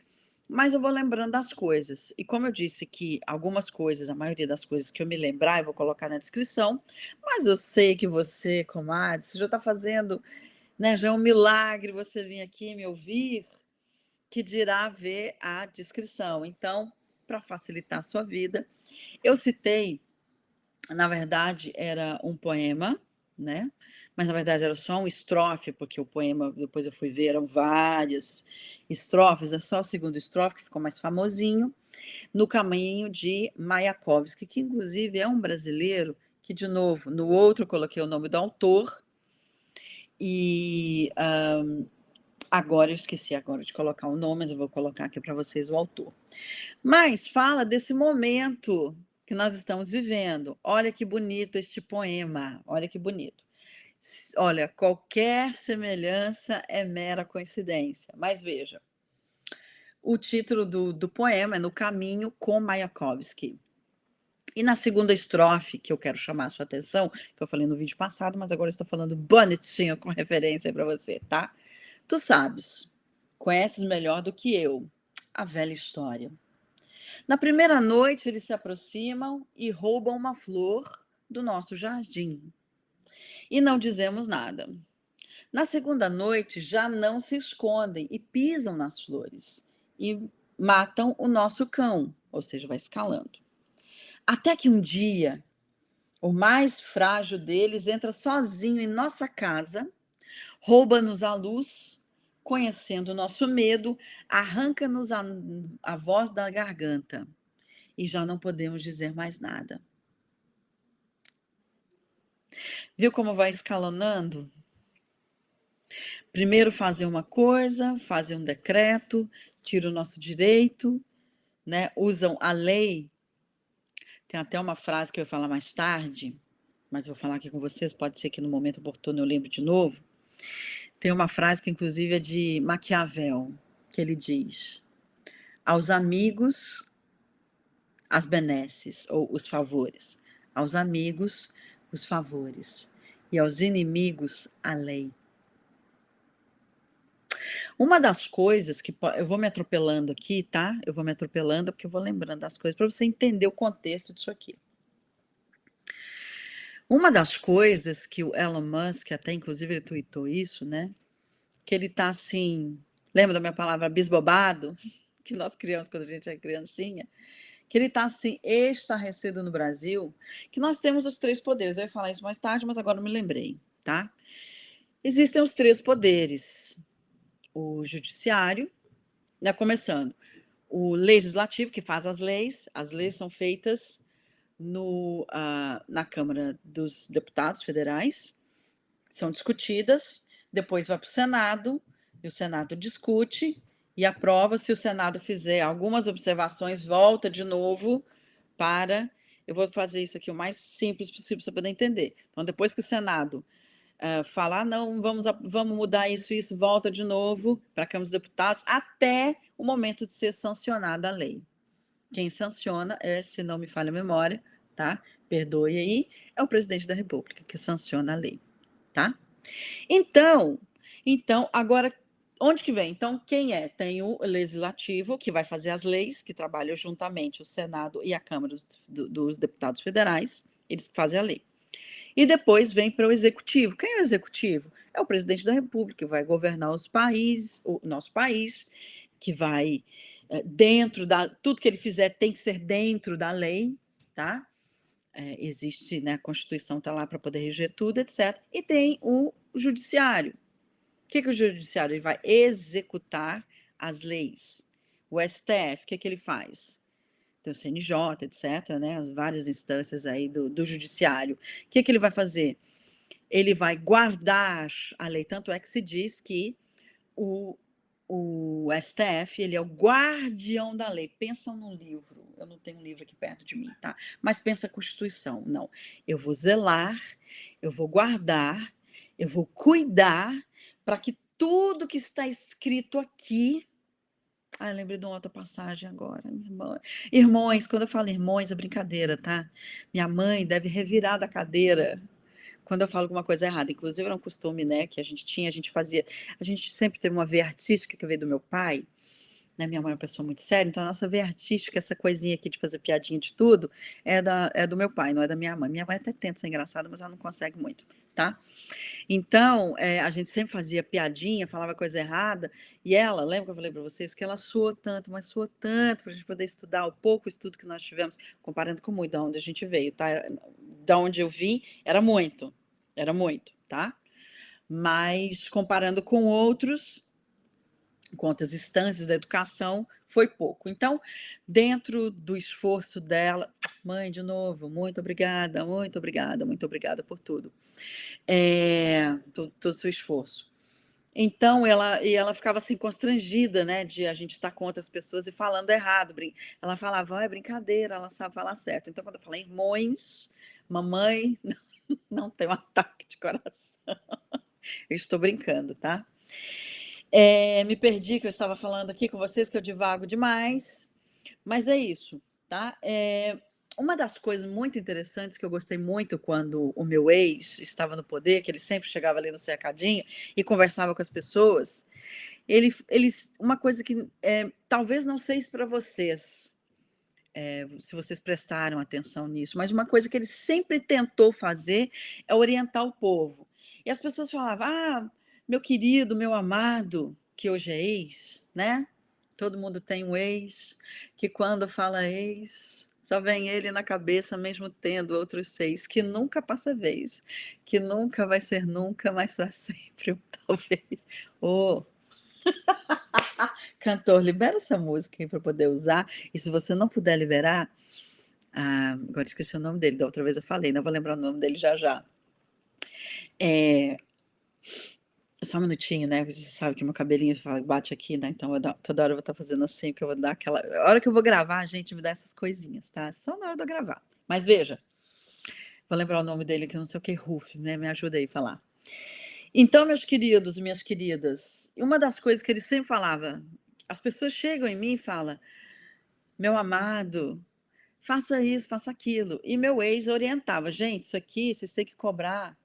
Speaker 1: mas eu vou lembrando das coisas. E como eu disse que algumas coisas, a maioria das coisas que eu me lembrar, eu vou colocar na descrição, mas eu sei que você, comadre, você já está fazendo, né, já é um milagre você vir aqui me ouvir, que dirá ver a descrição. Então, para facilitar a sua vida, eu citei, na verdade, era um poema, né? Mas na verdade era só um estrofe, porque o poema, depois eu fui ver, eram várias estrofes, é só o segundo estrofe que ficou mais famosinho, No Caminho de Mayakovsky, que inclusive é um brasileiro, que de novo, no outro eu coloquei o nome do autor, e agora eu esqueci agora de colocar o nome, mas eu vou colocar aqui para vocês o autor. Mas fala desse momento que nós estamos vivendo. Olha que bonito este poema, olha que bonito. Olha, qualquer semelhança é mera coincidência. Mas veja, o título do poema é No Caminho com Mayakovsky. E na segunda estrofe, que eu quero chamar a sua atenção, que eu falei no vídeo passado, mas agora estou falando bonitinho com referência para você, tá? Tu sabes, conheces melhor do que eu a velha história. Na primeira noite, eles se aproximam e roubam uma flor do nosso jardim. E não dizemos nada. Na segunda noite, já não se escondem e pisam nas flores. E matam o nosso cão, ou seja, vai escalando. Até que um dia, o mais frágil deles entra sozinho em nossa casa, rouba-nos a luz, conhecendo o nosso medo, arranca-nos a voz da garganta. E já não podemos dizer mais nada. Viu como vai escalonando? Primeiro fazem uma coisa, fazem um decreto, tiram o nosso direito, né? Usam a lei. Tem até uma frase que eu vou falar mais tarde, mas vou falar aqui com vocês, pode ser que no momento oportuno eu lembre de novo. Tem uma frase que inclusive é de Maquiavel, que ele diz: aos amigos as benesses ou os favores, aos amigos os favores e aos inimigos a lei. Uma das coisas que eu vou me atropelando aqui, tá? Eu vou me atropelando porque eu vou lembrando das coisas para você entender o contexto disso aqui. Uma das coisas que o Elon Musk, até inclusive ele tweetou isso, né? Que ele tá assim, lembra da minha palavra bisbobado? Que nós criamos quando a gente é criancinha? Que ele tá assim, estarrecido no Brasil, que nós temos os três poderes. Eu ia falar isso mais tarde, mas agora eu me lembrei, tá? Existem os três poderes. O judiciário, né, começando, o legislativo, que faz as leis são feitas na Câmara dos Deputados Federais, são discutidas, depois vai para o Senado, e o Senado discute e aprova. Se o Senado fizer algumas observações, volta de novo para... Eu vou fazer isso aqui o mais simples possível para você poder entender. Então, depois que o Senado falar, não, vamos mudar isso, volta de novo para a Câmara dos Deputados, até o momento de ser sancionada a lei. Quem sanciona é, se não me falha a memória, tá? Perdoe aí, é o presidente da República que sanciona a lei, tá? Então, agora, onde que vem? Então, quem é? Tem o Legislativo, que vai fazer as leis, que trabalham juntamente o Senado e a Câmara dos Deputados Federais, eles fazem a lei. E depois vem para o Executivo. Quem é o Executivo? É o presidente da República, que vai governar o nosso país, que vai dentro da... Tudo que ele fizer tem que ser dentro da lei, tá? Existe, né, a Constituição está lá para poder reger tudo, etc. E tem o Judiciário. O que o Judiciário? Ele vai executar as leis. O STF, o que ele faz? Tem o CNJ, etc., né, as várias instâncias aí do Judiciário. O que ele vai fazer? Ele vai guardar a lei, tanto é que se diz que o STF, ele é o guardião da lei. Pensa num livro, eu não tenho um livro aqui perto de mim, tá? Mas pensa a Constituição. Não, eu vou zelar, eu vou guardar, eu vou cuidar para que tudo que está escrito aqui Ah, eu lembrei de uma outra passagem agora, minha irmã. Irmãos, quando eu falo irmãos, é brincadeira, tá? Minha mãe deve revirar da cadeira quando eu falo alguma coisa errada. Inclusive, era um costume, né, que a gente tinha, a gente sempre teve uma veia artística que veio do meu pai, né? Minha mãe é uma pessoa muito séria, então a nossa veia artística, essa coisinha aqui de fazer piadinha de tudo, é do meu pai, não é da minha mãe. Minha mãe até tenta ser engraçada, mas ela não consegue muito, tá? Então, a gente sempre fazia piadinha, falava coisa errada, e ela, lembra que eu falei para vocês que ela suou tanto, mas suou tanto para a gente poder estudar o pouco estudo que nós tivemos, comparando com muito, da onde a gente veio, tá? Da onde eu vim, era muito, tá? Mas comparando com outras instâncias da educação, foi pouco. Então, dentro do esforço dela, mãe, de novo, muito obrigada, muito obrigada, muito obrigada por tudo. Todo o seu esforço. Então, ela ficava assim constrangida, né, de a gente estar com outras pessoas e falando errado. Ela falava, é brincadeira, ela sabe falar certo. Então, quando eu falei irmãos, mamãe, não tem um ataque de coração. Eu estou brincando, tá? Me perdi que eu estava falando aqui com vocês, que eu divago demais, mas é isso, tá? Uma das coisas muito interessantes que eu gostei muito quando o meu ex estava no poder, que ele sempre chegava ali no cercadinho e conversava com as pessoas, uma coisa que talvez não seja para vocês, se vocês prestaram atenção nisso, mas uma coisa que ele sempre tentou fazer é orientar o povo. E as pessoas falavam, meu querido, meu amado, que hoje é ex, né? Todo mundo tem um ex, que quando fala ex, só vem ele na cabeça, mesmo tendo outros 6, que nunca passa vez, que nunca vai ser nunca, mais para sempre, talvez. Oh, cantor, libera essa música aí para poder usar, e se você não puder liberar, agora esqueci o nome dele, da outra vez eu falei, não vou lembrar o nome dele já já. Só um minutinho, né? Você sabe que meu cabelinho bate aqui, né? Então toda hora eu vou estar fazendo assim, que eu vou dar aquela. A hora que eu vou gravar, a gente me dá essas coisinhas, tá? Só na hora de eu gravar. Mas veja, vou lembrar o nome dele que não sei o que, Ruf, né? Me ajuda aí a falar. Então, meus queridos e minhas queridas, uma das coisas que ele sempre falava, as pessoas chegam em mim e falam, meu amado, faça isso, faça aquilo. E meu ex orientava, gente, isso aqui vocês têm que cobrar.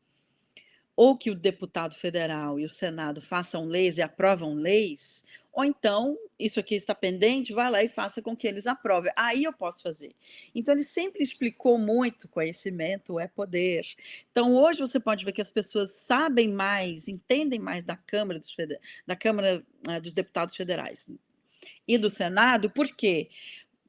Speaker 1: Ou que o deputado federal e o Senado façam leis e aprovam leis, ou então, isso aqui está pendente, vai lá e faça com que eles aprovem. Aí eu posso fazer. Então, ele sempre explicou muito: conhecimento é poder. Então, hoje você pode ver que as pessoas sabem mais, entendem mais da Câmara dos Deputados Federais e do Senado, porque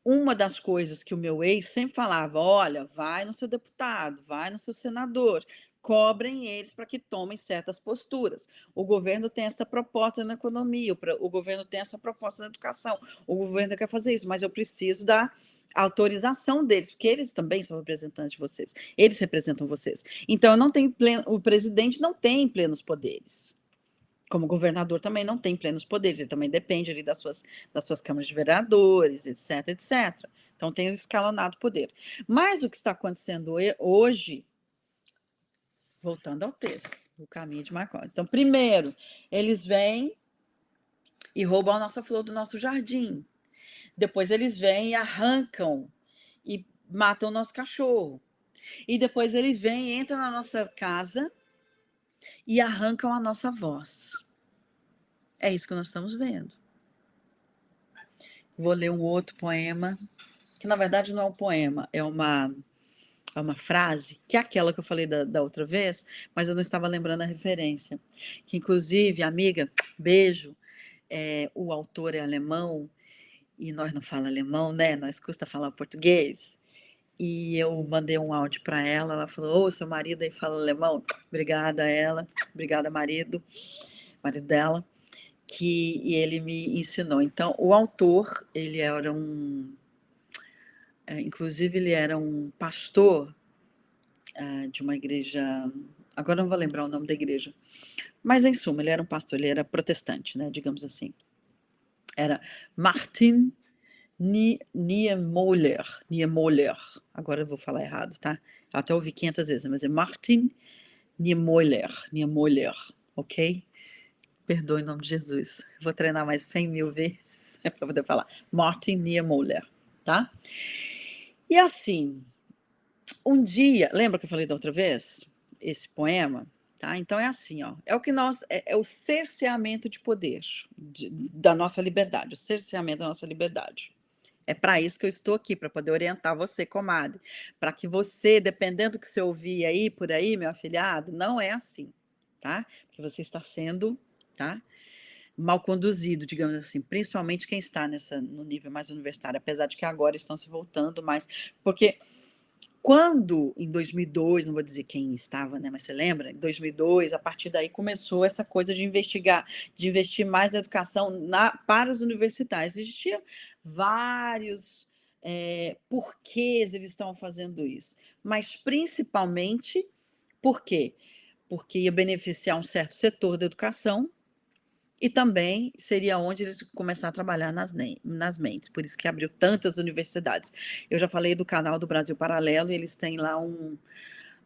Speaker 1: uma das coisas que o meu ex sempre falava, olha, vai no seu deputado, vai no seu senador, cobrem eles para que tomem certas posturas. O governo tem essa proposta na economia, o governo tem essa proposta na educação, o governo quer fazer isso, mas eu preciso da autorização deles, porque eles também são representantes de vocês, eles representam vocês. Então, eu não tenho o presidente não tem plenos poderes. Como governador também não tem plenos poderes, ele também depende ali das suas câmaras de vereadores, etc, etc. Então tem o escalonado poder. Mas o que está acontecendo hoje, voltando ao texto, o caminho de Marco. Então, primeiro, eles vêm e roubam a nossa flor do nosso jardim. Depois eles vêm e arrancam e matam o nosso cachorro. E depois ele vem, entra na nossa casa e arrancam a nossa voz. É isso que nós estamos vendo. Vou ler um outro poema, que na verdade não é um poema, é uma frase, que é aquela que eu falei da outra vez, mas eu não estava lembrando a referência. Que inclusive, amiga, beijo, o autor é alemão, e nós não falamos alemão, né? Nós custa falar português. E eu mandei um áudio para ela falou, seu marido aí fala alemão? Obrigada a ela, obrigada marido dela. E ele me ensinou. Então, o autor, ele era inclusive ele era um pastor de uma igreja, agora não vou lembrar o nome da igreja, mas em suma, ele era um pastor, ele era protestante, né, digamos assim. Era Martin Niemöller, agora eu vou falar errado, tá? Eu até ouvi 500 vezes, mas é Martin Niemöller, ok? Perdoe em nome de Jesus. Vou treinar mais 100.000 vezes para poder falar. Martin Niemöller, tá? E assim, um dia, lembra que eu falei da outra vez? Esse poema, tá? Então é assim, ó, é o que nós, é o cerceamento de poder, da nossa liberdade, o cerceamento da nossa liberdade. É para isso que eu estou aqui, para poder orientar você, comadre, para que você, dependendo do que você ouvir aí, por aí, meu afilhado, não é assim, tá? Porque você está sendo, tá? Mal conduzido, digamos assim, principalmente quem está no nível mais universitário, apesar de que agora estão se voltando mais, porque quando em 2002, não vou dizer quem estava, né, mas você lembra? Em 2002, a partir daí começou essa coisa de investir mais na educação para os universitários. Existiam vários porquês eles estão fazendo isso, mas principalmente por quê? Porque ia beneficiar um certo setor da educação e também seria onde eles começar a trabalhar nas mentes, por isso que abriu tantas universidades. Eu já falei do canal do Brasil Paralelo e eles têm lá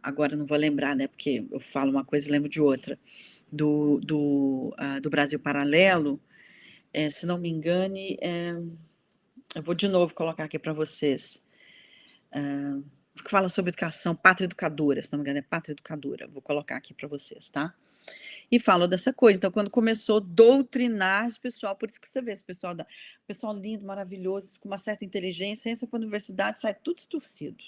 Speaker 1: agora não vou lembrar, né, porque eu falo uma coisa e lembro de outra, do Brasil Paralelo, se não me engane, eu vou de novo colocar aqui para vocês, que fala sobre educação, Pátria Educadora, se não me engano é Pátria Educadora, vou colocar aqui para vocês, tá? E falam dessa coisa. Então, quando começou a doutrinar esse pessoal, por isso que você vê esse pessoal lindo, maravilhoso, com uma certa inteligência, entra para a universidade, sai tudo distorcido.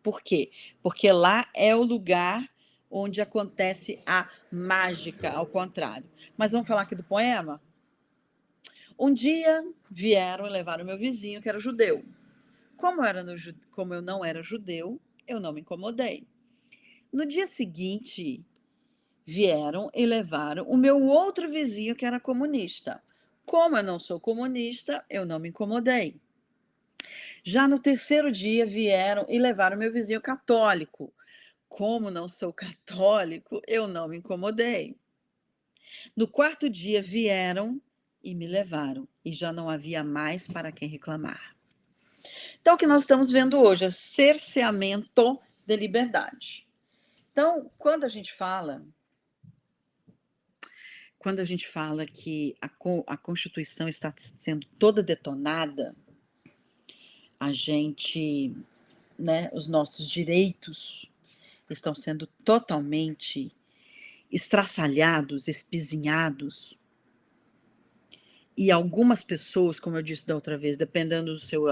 Speaker 1: Por quê? Porque lá é o lugar onde acontece a mágica, ao contrário. Mas vamos falar aqui do poema? Um dia vieram e levaram meu vizinho, que era judeu. Como eu não era judeu, eu não me incomodei. No dia seguinte, vieram e levaram o meu outro vizinho que era comunista. Como eu não sou comunista, eu não me incomodei. Já no terceiro dia vieram e levaram o meu vizinho católico. Como não sou católico, eu não me incomodei. No quarto dia vieram e me levaram, e já não havia mais para quem reclamar. Então, o que nós estamos vendo hoje é cerceamento de liberdade. Então, quando a gente fala que a Constituição está sendo toda detonada, a gente, né, os nossos direitos estão sendo totalmente estraçalhados, espizinhados, e algumas pessoas, como eu disse da outra vez, dependendo do seu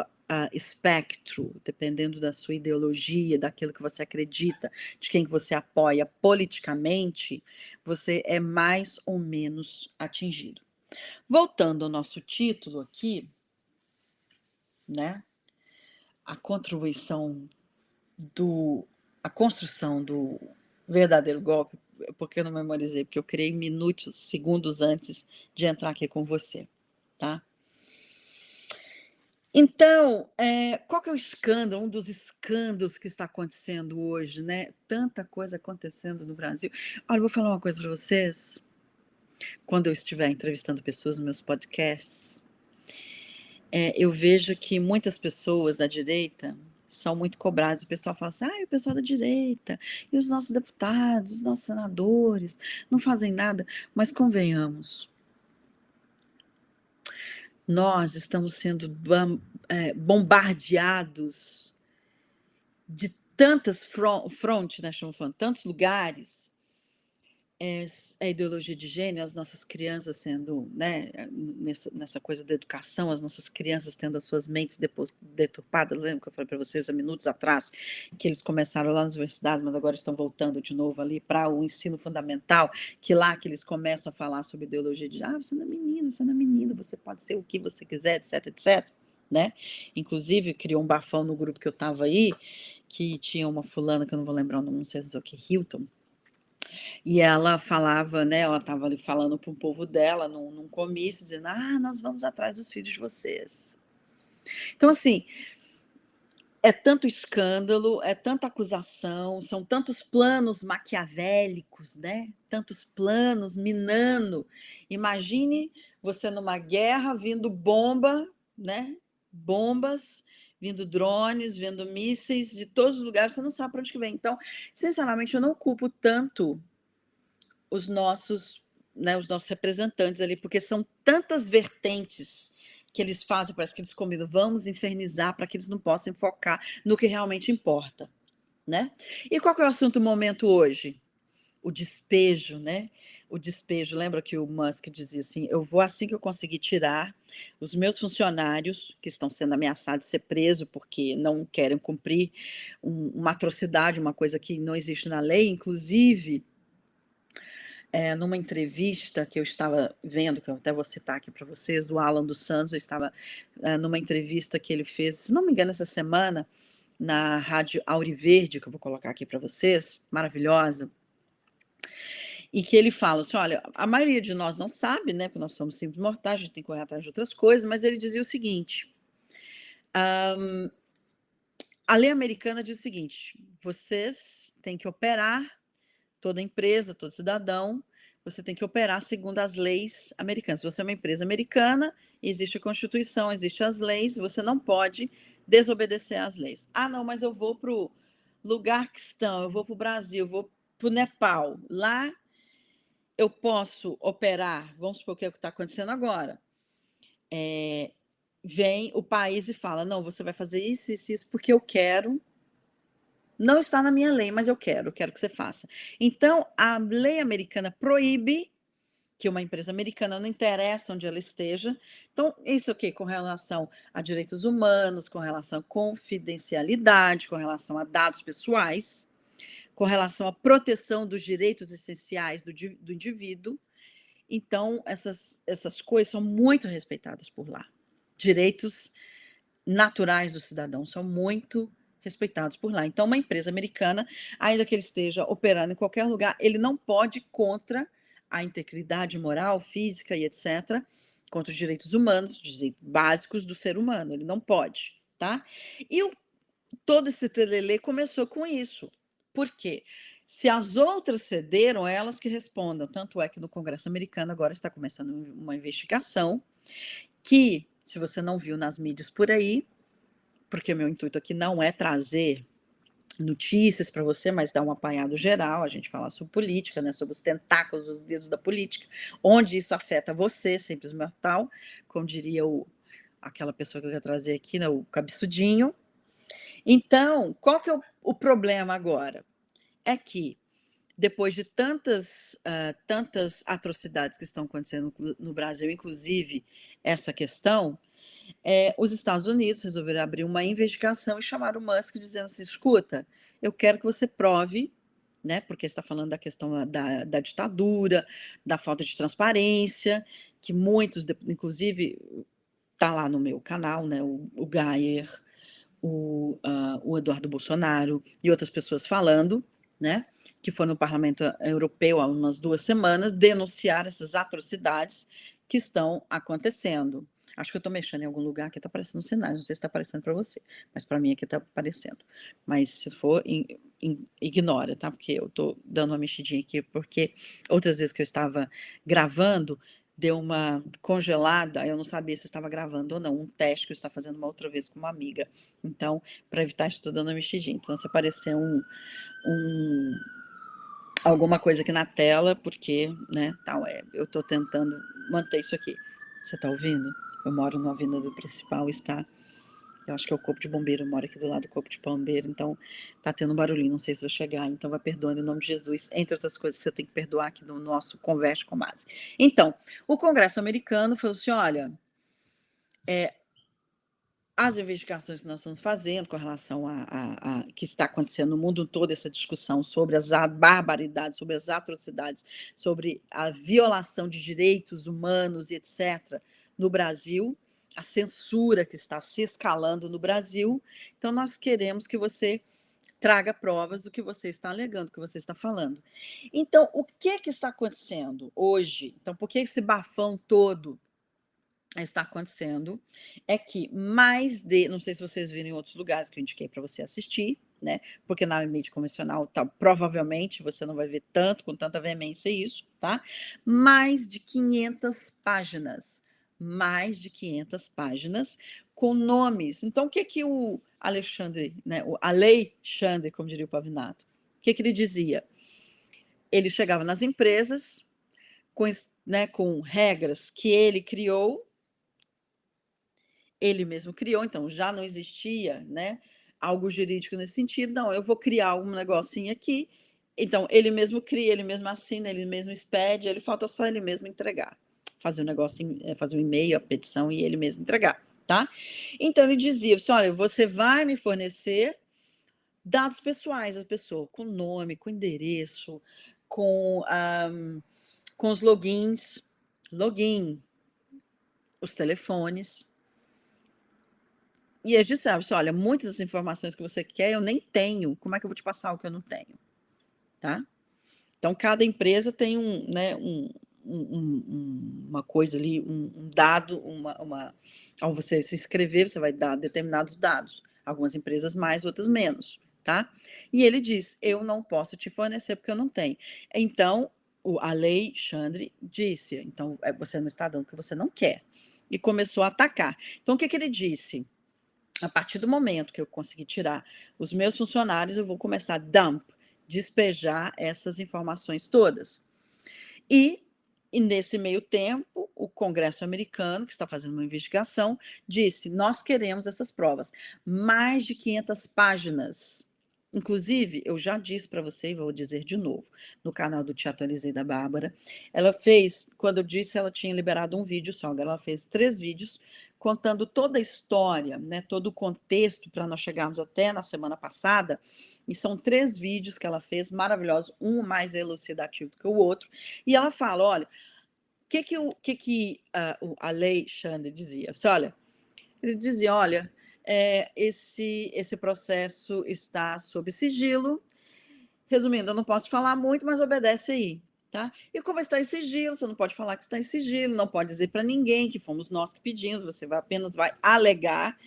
Speaker 1: espectro, dependendo da sua ideologia, daquilo que você acredita, de quem você apoia politicamente, você é mais ou menos atingido. Voltando ao nosso título aqui, né? A construção do verdadeiro golpe, porque eu não memorizei, porque eu criei minutos, segundos antes de entrar aqui com você, tá? Então, qual que é o escândalo, um dos escândalos que está acontecendo hoje, né? Tanta coisa acontecendo no Brasil. Olha, eu vou falar uma coisa para vocês. Quando eu estiver entrevistando pessoas nos meus podcasts, eu vejo que muitas pessoas da direita são muito cobradas. O pessoal fala assim, o pessoal da direita, e os nossos deputados, os nossos senadores, não fazem nada. Mas convenhamos, nós estamos sendo bombardeados de tantas frontes, né, estamos falando, tantos lugares, a ideologia de gênero, as nossas crianças sendo, né, nessa coisa da educação, as nossas crianças tendo as suas mentes deturpadas. Lembra que eu falei para vocês há minutos atrás que eles começaram lá nas universidades, mas agora estão voltando de novo ali para o ensino fundamental, que lá que eles começam a falar sobre ideologia de você não é menino, você não é menina, você pode ser o que você quiser, etc, etc. Né? Inclusive, criou um bafão no grupo que eu estava aí, que tinha uma fulana, que eu não vou lembrar o nome, não sei se é o que, Hilton, e ela falava, né, ela estava ali falando para o povo dela, num comício, dizendo, nós vamos atrás dos filhos de vocês. Então, assim, é tanto escândalo, é tanta acusação, são tantos planos maquiavélicos, né? Tantos planos minando. Imagine você numa guerra, vindo bomba, né? Bombas, vindo drones, vindo mísseis de todos os lugares, você não sabe para onde que vem. Então, sinceramente, eu não culpo tanto os nossos né, os nossos representantes ali, porque são tantas vertentes que eles fazem, parece que eles combinam, vamos infernizar para que eles não possam focar no que realmente importa, né? E qual que é o assunto do momento hoje? O despejo, né? O despejo, lembra que o Musk dizia assim: eu vou assim que eu conseguir tirar os meus funcionários que estão sendo ameaçados de ser presos porque não querem cumprir uma atrocidade, uma coisa que não existe na lei, inclusive numa entrevista que eu estava vendo, que eu até vou citar aqui para vocês, o Alan dos Santos, eu estava numa entrevista que ele fez, se não me engano, essa semana, na Rádio Auriverde, que eu vou colocar aqui para vocês, maravilhosa, e que ele fala assim: olha, a maioria de nós não sabe, né? Porque nós somos simples mortais, a gente tem que correr atrás de outras coisas, mas ele dizia o seguinte: a lei americana diz o seguinte: vocês têm que operar, toda empresa, todo cidadão, você tem que operar segundo as leis americanas. Se você é uma empresa americana, existe a Constituição, existem as leis, você não pode desobedecer às leis. Ah, não, mas eu vou para o Lugarquistão, eu vou para o Brasil, eu vou para o Nepal. Lá eu posso operar, vamos supor que é o que está acontecendo agora. Vem o país e fala: não, você vai fazer isso, isso, isso, porque eu quero. Não está na minha lei, mas eu quero que você faça. Então, a lei americana proíbe que uma empresa americana, não interessa onde ela esteja. Então, isso aqui com relação a direitos humanos, com relação à confidencialidade, com relação a dados pessoais, com relação à proteção dos direitos essenciais do indivíduo. Então, essas coisas são muito respeitadas por lá. Direitos naturais do cidadão são muito respeitados por lá. Então, uma empresa americana, ainda que ele esteja operando em qualquer lugar, ele não pode ir contra a integridade moral, física e etc., contra os direitos humanos, básicos do ser humano. Ele não pode, tá? E todo esse telelê começou com isso. Por quê? Se as outras cederam, elas que respondam. Tanto é que no Congresso americano agora está começando uma investigação que, se você não viu nas mídias por aí, porque o meu intuito aqui não é trazer notícias para você, mas dar um apanhado geral, a gente falar sobre política, né, sobre os tentáculos, os dedos da política, onde isso afeta você, simples mortal, como diria aquela pessoa que eu ia trazer aqui, né, o cabeçudinho. Então, qual que é o problema agora? É que, depois de tantas atrocidades que estão acontecendo no Brasil, inclusive essa questão, os Estados Unidos resolveram abrir uma investigação e chamaram o Musk dizendo assim: escuta, eu quero que você prove, né, porque está falando da questão da ditadura, da falta de transparência, que muitos, inclusive, está lá no meu canal, né, o Gayer, o Eduardo Bolsonaro e outras pessoas falando, né, que foram no Parlamento Europeu há umas 2 semanas, denunciar essas atrocidades que estão acontecendo. Acho que eu estou mexendo em algum lugar que está aparecendo sinais, não sei se está aparecendo para você, mas para mim aqui está aparecendo. Mas se for, ignora, tá? Porque eu estou dando uma mexidinha aqui, porque outras vezes que eu estava gravando, deu uma congelada, eu não sabia se estava gravando ou não, um teste que eu estava fazendo uma outra vez com uma amiga. Então, para evitar, estou dando uma mexidinha. Então, se aparecer alguma coisa aqui na tela, porque, né, tal, eu estou tentando manter isso aqui. Você está ouvindo? Eu moro na avenida principal, eu acho que é o corpo de bombeiro, eu moro aqui do lado do corpo de bombeiro, então tá tendo um barulhinho, não sei se vou chegar, então vai perdoando em nome de Jesus, entre outras coisas que você tem que perdoar aqui no nosso Converse com Madre. Então, o Congresso americano falou assim: olha, as investigações que nós estamos fazendo com relação a que está acontecendo no mundo todo, essa discussão sobre as barbaridades, sobre as atrocidades, sobre a violação de direitos humanos e etc., no Brasil, a censura que está se escalando no Brasil. Então, nós queremos que você traga provas do que você está alegando, do que você está falando. Então, o que está acontecendo hoje? Então, por que esse bafão todo está acontecendo? É que não sei se vocês viram em outros lugares que eu indiquei para você assistir, né? Porque na mídia convencional, provavelmente você não vai ver tanto, com tanta veemência isso, tá? Mais de 500 páginas. Mais de 500 páginas com nomes. Então, o que o Alexandre, né? O Alexandre, como diria o Pavinato, o que ele dizia? Ele chegava nas empresas né, com regras que ele criou, ele mesmo criou, então já não existia, né, algo jurídico nesse sentido. Não, eu vou criar um negocinho aqui, então ele mesmo cria, ele mesmo assina, ele mesmo expede, ele falta só ele mesmo entregar, fazer o negócio, fazer um e-mail, a petição e ele mesmo entregar, tá? Então ele dizia assim: olha, você vai me fornecer dados pessoais da pessoa, com nome, com endereço, com os login, os telefones. E eles disseram assim: olha, muitas das informações que você quer eu nem tenho, como é que eu vou te passar o que eu não tenho? Tá? Então, cada empresa tem né, uma coisa ali, um dado, ao você se inscrever, você vai dar determinados dados. Algumas empresas mais, outras menos, tá? E ele diz: eu não posso te fornecer porque eu não tenho. Então, a lei Xandri disse: então, você não está dando o que você não quer. E começou a atacar. Então, o que ele disse? A partir do momento que eu conseguir tirar os meus funcionários, eu vou começar a despejar essas informações todas. E nesse meio tempo, o Congresso americano, que está fazendo uma investigação, disse: nós queremos essas provas. Mais de 500 páginas. Inclusive, eu já disse para você, e vou dizer de novo, no canal do Te Atualizei da Bárbara, ela fez, quando eu disse, ela tinha liberado um vídeo só, agora ela fez 3 vídeos, contando toda a história, né, todo o contexto para nós chegarmos até na semana passada, e são 3 vídeos que ela fez, maravilhosos, um mais elucidativo do que o outro, e ela fala: olha, o que a lei Xandri dizia? Olha, ele dizia: olha, esse processo está sob sigilo. Resumindo, eu não posso falar muito, mas obedece aí. Tá? E como está em sigilo, você não pode falar que está em sigilo, não pode dizer para ninguém que fomos nós que pedimos, você apenas vai alegar.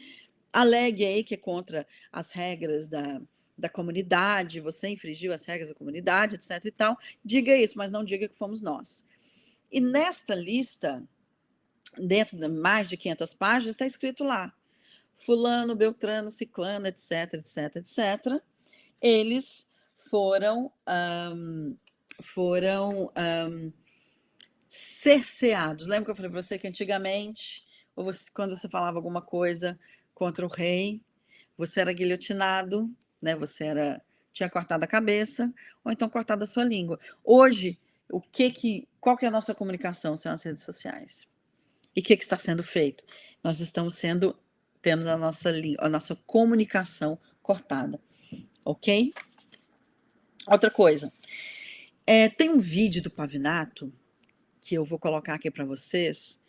Speaker 1: Alegue aí que é contra as regras da comunidade, você infringiu as regras da comunidade, etc e tal. Diga isso, mas não diga que fomos nós. E nesta lista, dentro de mais de 500 páginas, está escrito lá: fulano, beltrano, ciclano, etc, etc, etc. Eles foram cerceados. Lembra que eu falei para você que antigamente, quando você falava alguma coisa contra o rei, você era guilhotinado, né? Tinha cortado a cabeça, ou então cortado a sua língua. Hoje, qual que é a nossa comunicação? São as redes sociais. E o que está sendo feito? Nós estamos tendo a nossa comunicação cortada, ok? Outra coisa, tem um vídeo do Pavinato que eu vou colocar aqui para vocês.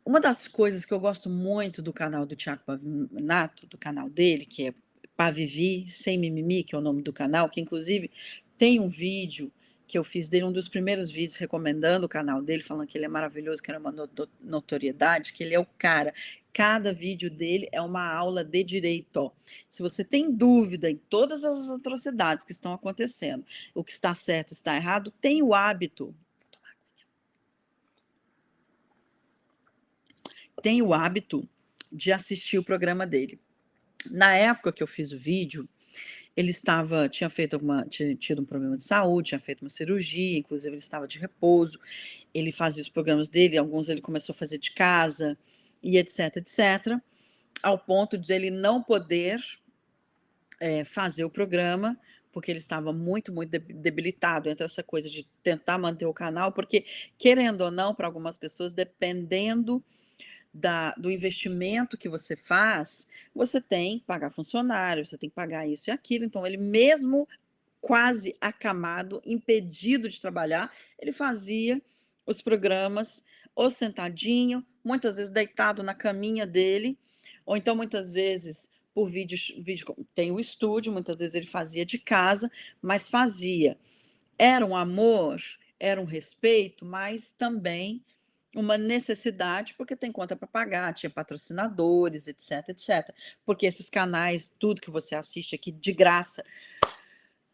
Speaker 1: Uma das coisas que eu gosto muito do canal do Thiago Pavinato, do canal dele, que é Pavivi Sem Mimimi, que é o nome do canal, que inclusive tem um vídeo que eu fiz dele, um dos primeiros vídeos recomendando o canal dele, falando que ele é maravilhoso, que era uma notoriedade, que ele é o cara. Cada vídeo dele é uma aula de direito. Se você tem dúvida em todas as atrocidades que estão acontecendo, o que está certo, está errado, tem o hábito. Tem o hábito de assistir o programa dele. Na época que eu fiz o vídeo, ele tinha tido um problema de saúde, tinha feito uma cirurgia, inclusive ele estava de repouso. Ele fazia os programas dele, alguns ele começou a fazer de casa e etc, etc, ao ponto de ele não poder fazer o programa, porque ele estava muito, muito debilitado entre essa coisa de tentar manter o canal, porque, querendo ou não, para algumas pessoas, dependendo do investimento que você faz, você tem que pagar funcionário, você tem que pagar isso e aquilo. Então, ele mesmo quase acamado, impedido de trabalhar, ele fazia os programas ou sentadinho, muitas vezes deitado na caminha dele, ou então muitas vezes por vídeo tem o estúdio, muitas vezes ele fazia de casa, mas fazia. Era um amor, era um respeito, mas também uma necessidade, porque tem conta para pagar, tinha patrocinadores, etc, etc. Porque esses canais, tudo que você assiste aqui de graça.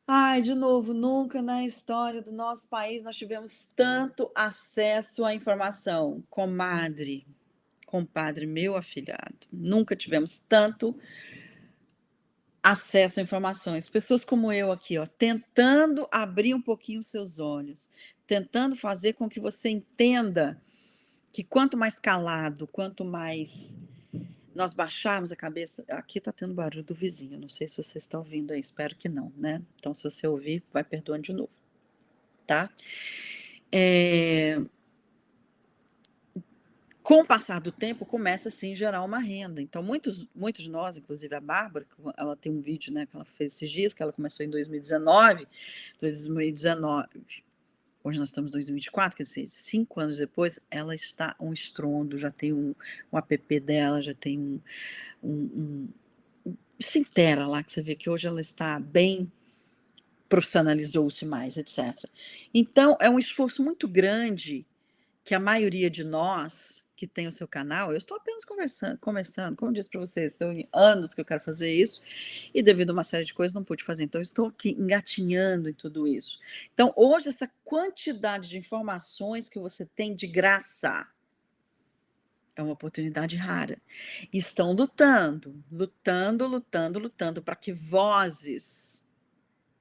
Speaker 1: Ai, de novo, nunca na história do nosso país nós tivemos tanto acesso à informação. Compadre, meu afilhado, nunca tivemos tanto acesso a informações. Pessoas como eu aqui, ó, tentando abrir um pouquinho os seus olhos, tentando fazer com que você entenda que quanto mais calado, quanto mais nós baixarmos a cabeça. Aqui tá tendo barulho do vizinho, não sei se você está ouvindo aí, espero que não, né? Então, se você ouvir, vai perdoando de novo, tá? Com o passar do tempo, começa assim a gerar uma renda. Então, muitos de nós, inclusive a Bárbara, ela tem um vídeo, né, que ela fez esses dias, que ela começou em 2019, hoje nós estamos em 2024, quer dizer, 5 anos depois, ela está um estrondo, já tem um app dela, já tem se intera lá, que você vê que hoje ela está bem, profissionalizou-se mais, etc. Então, é um esforço muito grande que a maioria de nós que tem o seu canal, eu estou apenas começando, como eu disse para vocês, tem anos que eu quero fazer isso, e devido a uma série de coisas não pude fazer, então eu estou aqui engatinhando em tudo isso. Então, hoje, essa quantidade de informações que você tem de graça é uma oportunidade rara. Estão lutando para que vozes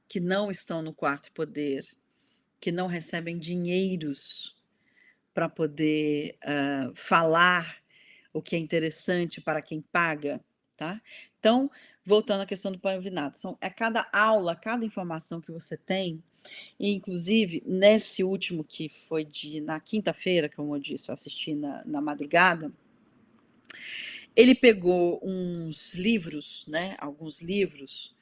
Speaker 1: que não estão no quarto poder, que não recebem dinheiros para poder falar o que é interessante para quem paga, tá? Então, voltando à questão do pavinato, cada aula, cada informação que você tem, e inclusive nesse último que foi na quinta-feira, como eu disse, eu assisti na madrugada, ele pegou uns livros, né, alguns livros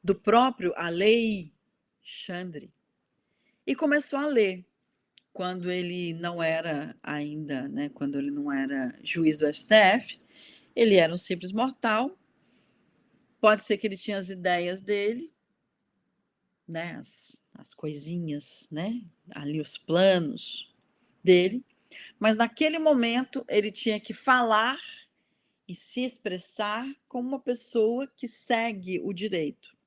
Speaker 1: do próprio Alexandre e começou a ler. Quando ele não era ainda, né, quando ele não era juiz do STF, ele era um simples mortal. Pode ser que ele tinha as ideias dele, né, as coisinhas, né, ali os planos dele, mas naquele momento ele tinha que falar e se expressar como uma pessoa que segue o direito.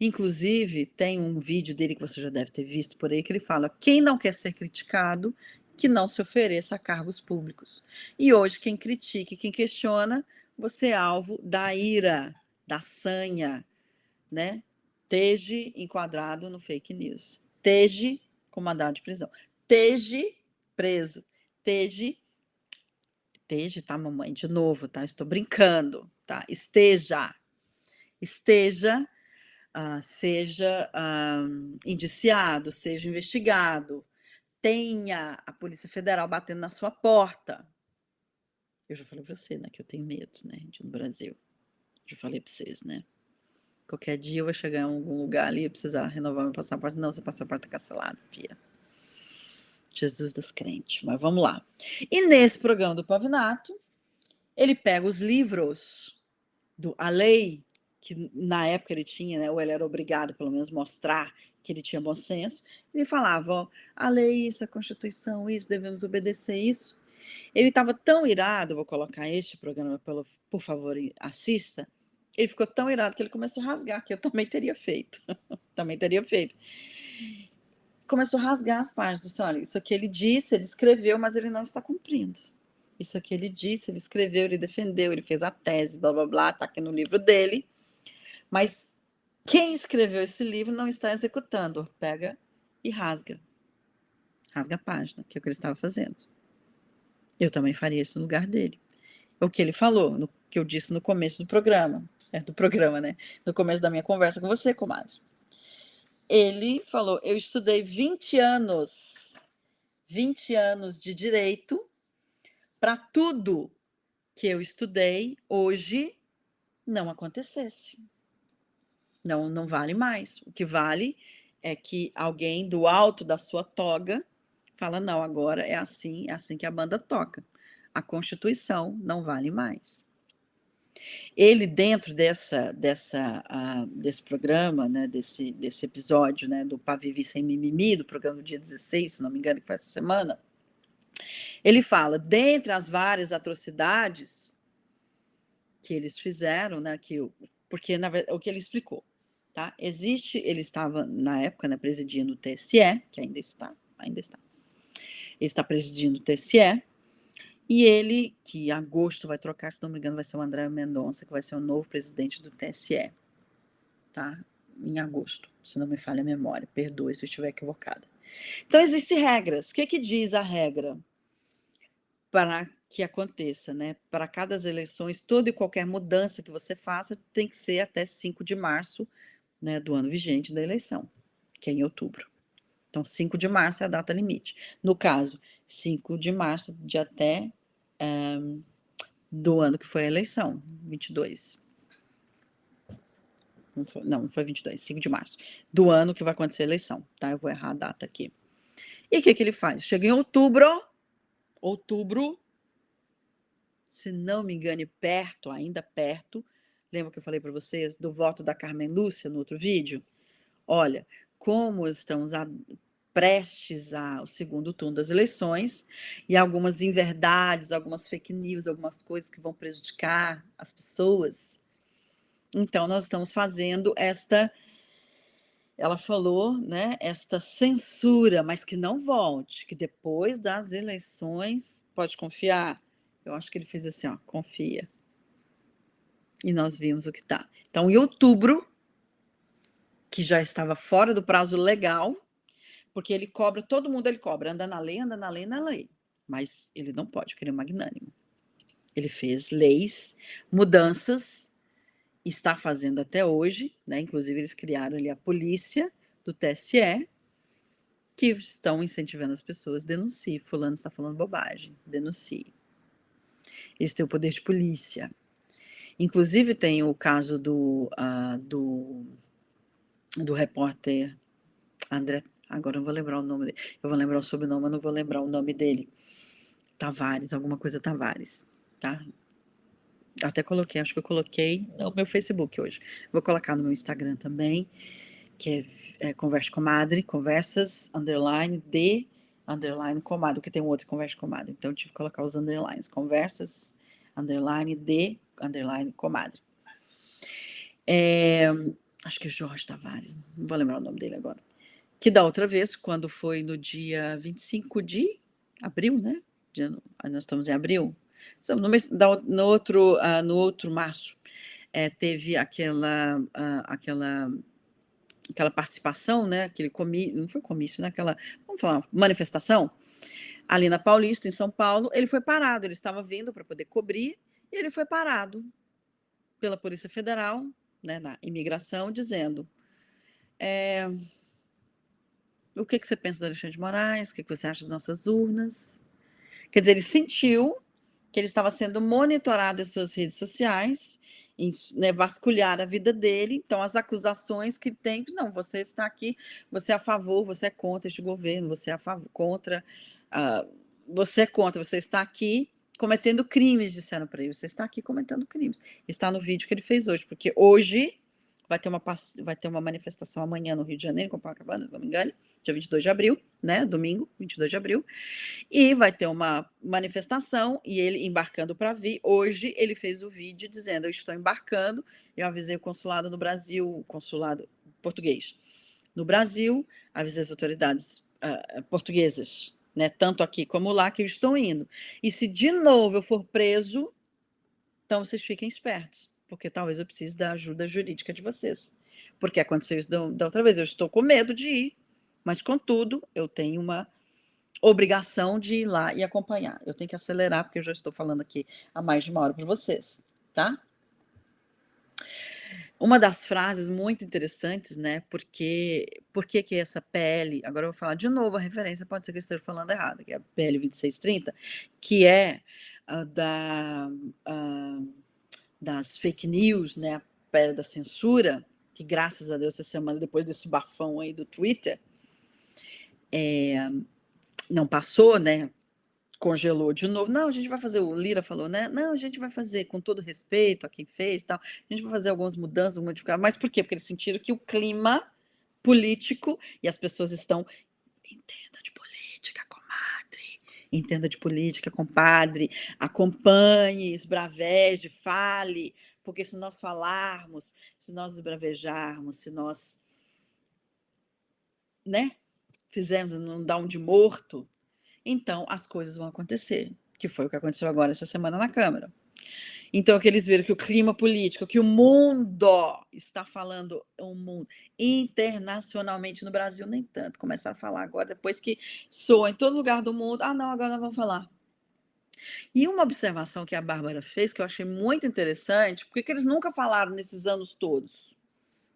Speaker 1: Inclusive, tem um vídeo dele que você já deve ter visto por aí, que ele fala: quem não quer ser criticado, que não se ofereça a cargos públicos. E hoje, quem critica e quem questiona, você é alvo da ira, da sanha, né? Esteja enquadrado no fake news. Esteja com mandado de prisão. Esteja preso. Esteja, tá, mamãe? De novo, tá? Estou brincando, tá? Esteja, seja indiciado, seja investigado, tenha a Polícia Federal batendo na sua porta. Eu já falei para você, né, que eu tenho medo, né, de ir no Brasil. Já falei para vocês, né? Qualquer dia eu vou chegar em algum lugar ali e precisar renovar meu passaporte. Não, seu passaporte tá cancelado, filha. Jesus dos crentes. Mas vamos lá. E nesse programa do Pavinato, ele pega os livros a lei, que na época ele tinha, né, ou ele era obrigado, pelo menos, mostrar que ele tinha bom senso, ele falava, ó, a lei isso, a Constituição isso, devemos obedecer isso. Ele estava tão irado, vou colocar este programa, por favor, assista, ele ficou tão irado que ele começou a rasgar, que eu também teria feito, Começou a rasgar as páginas, disse, olha, isso aqui ele disse, ele escreveu, mas ele não está cumprindo. Isso aqui ele disse, ele escreveu, ele defendeu, ele fez a tese, blá, blá, blá, tá aqui no livro dele, mas quem escreveu esse livro não está executando. Pega e rasga. Rasga a página, que é o que ele estava fazendo. Eu também faria isso no lugar dele. O que ele falou, que eu disse no começo do programa, né? No começo da minha conversa com você, comadre. Ele falou, eu estudei 20 anos de direito para tudo que eu estudei hoje não acontecesse. Não vale mais. O que vale é que alguém do alto da sua toga fala, não, agora é assim que a banda toca. A Constituição não vale mais. Ele, dentro desse programa, né, desse episódio, né, do Pra Viver Sem Mimimi, do programa do dia 16, se não me engano, que foi essa semana, ele fala, dentre as várias atrocidades que eles fizeram, né, porque, na verdade, o que ele explicou, tá? Ele estava, na época, né, presidindo o TSE, que ainda está. Ele está presidindo o TSE, e ele, que em agosto vai trocar, se não me engano, vai ser o André Mendonça, que vai ser o novo presidente do TSE. tá? Em agosto, se não me falha a memória. Perdoe se eu estiver equivocada. Então, existem regras. O que diz a regra para que aconteça, né? Para cada eleições, toda e qualquer mudança que você faça tem que ser até 5 de março, né, do ano vigente da eleição, que é em outubro. Então, 5 de março é a data limite. No caso, 5 de março de até do ano que foi a eleição, 22. Não foi 22, 5 de março. Do ano que vai acontecer a eleição, tá? Eu vou errar a data aqui. E o que ele faz? Chega em outubro, se não me engane, ainda perto. Lembra que eu falei para vocês do voto da Carmen Lúcia no outro vídeo? Olha, como estamos prestes ao segundo turno das eleições e algumas inverdades, algumas fake news, algumas coisas que vão prejudicar as pessoas. Então, nós estamos fazendo ela falou, né, esta censura, mas que não volte, que depois das eleições, pode confiar. Eu acho que ele fez assim, ó, confia. E nós vimos o que tá. Então, em outubro, que já estava fora do prazo legal, porque ele cobra, todo mundo ele cobra, anda na lei, anda na lei, na lei. Mas ele não pode, porque ele é magnânimo. Ele fez leis, mudanças, está fazendo até hoje, né? Inclusive eles criaram ali a polícia do TSE, que estão incentivando as pessoas, denuncie, fulano está falando bobagem, denuncie. Eles têm o poder de polícia. Inclusive tem o caso do repórter André, agora eu não vou lembrar o nome dele, eu vou lembrar o sobrenome, eu não vou lembrar o nome dele, Tavares, alguma coisa Tavares, tá? Até coloquei, acho que eu coloquei no meu Facebook hoje, vou colocar no meu Instagram também, que é Conversa Comadre, conversas, underline, de, underline, comadre, porque tem um outro Conversa Comadre, então eu tive que colocar os underlines, conversas, underline, de, underline, comadre. Acho que Jorge Tavares, não vou lembrar o nome dele agora, que da outra vez, quando foi no dia 25 de abril, né? Nós estamos em abril, no outro março, teve aquela participação, né? Aquele não foi comício, né? Vamos falar, manifestação, ali na Paulista, em São Paulo. Ele foi parado, ele estava vindo para poder cobrir, e ele foi parado pela Polícia Federal, né, na imigração, dizendo: o que você pensa do Alexandre de Moraes? O que você acha das nossas urnas? Quer dizer, ele sentiu que ele estava sendo monitorado em suas redes sociais, né, vasculhar a vida dele. Então, as acusações que tem, não, você está aqui, você é a favor, você é contra este governo, você é a favor, contra, você é contra, você está aqui cometendo crimes, disseram para ele, você está aqui cometendo crimes. Está no vídeo que ele fez hoje, porque hoje vai ter uma manifestação amanhã no Rio de Janeiro, em Copacabana, se não me engano, dia 22 de abril, né, domingo, 22 de abril, e vai ter uma manifestação, e ele embarcando para vir. Hoje ele fez o vídeo dizendo: eu estou embarcando, eu avisei o consulado no Brasil, o consulado português no Brasil, avisei as autoridades portuguesas, né, tanto aqui como lá, que eu estou indo. E se de novo eu for preso, então vocês fiquem espertos, porque talvez eu precise da ajuda jurídica de vocês. Porque aconteceu isso da outra vez, eu estou com medo de ir, mas contudo, eu tenho uma obrigação de ir lá e acompanhar. Eu tenho que acelerar, porque eu já estou falando aqui há mais de uma hora para vocês, tá? Uma das frases muito interessantes, né? Por que essa PL, agora eu vou falar de novo a referência, pode ser que eu esteja falando errado, que é a PL 2630, que é das fake news, né? A PL da censura, que graças a Deus essa semana, depois desse bafão aí do Twitter, não passou, né? Congelou de novo. Não, a gente vai fazer, o Lira falou, né? Não, a gente vai fazer com todo respeito a quem fez, tal. A gente vai fazer algumas mudanças, modificar. Mas por quê? Porque eles sentiram que o clima político e as pessoas estão, entenda de política, comadre. Entenda de política, compadre. Acompanhe, esbraveje, fale, porque se nós falarmos, se nós esbravejarmos, se nós, né, fizermos, não dar um de morto, então as coisas vão acontecer, que foi o que aconteceu agora essa semana na Câmara. Então, que eles viram que o clima político, que o mundo está falando, o mundo internacionalmente, no Brasil nem tanto, começaram a falar agora, depois que soa em todo lugar do mundo, não, agora nós vamos falar. E uma observação que a Bárbara fez, que eu achei muito interessante, por que eles nunca falaram nesses anos todos?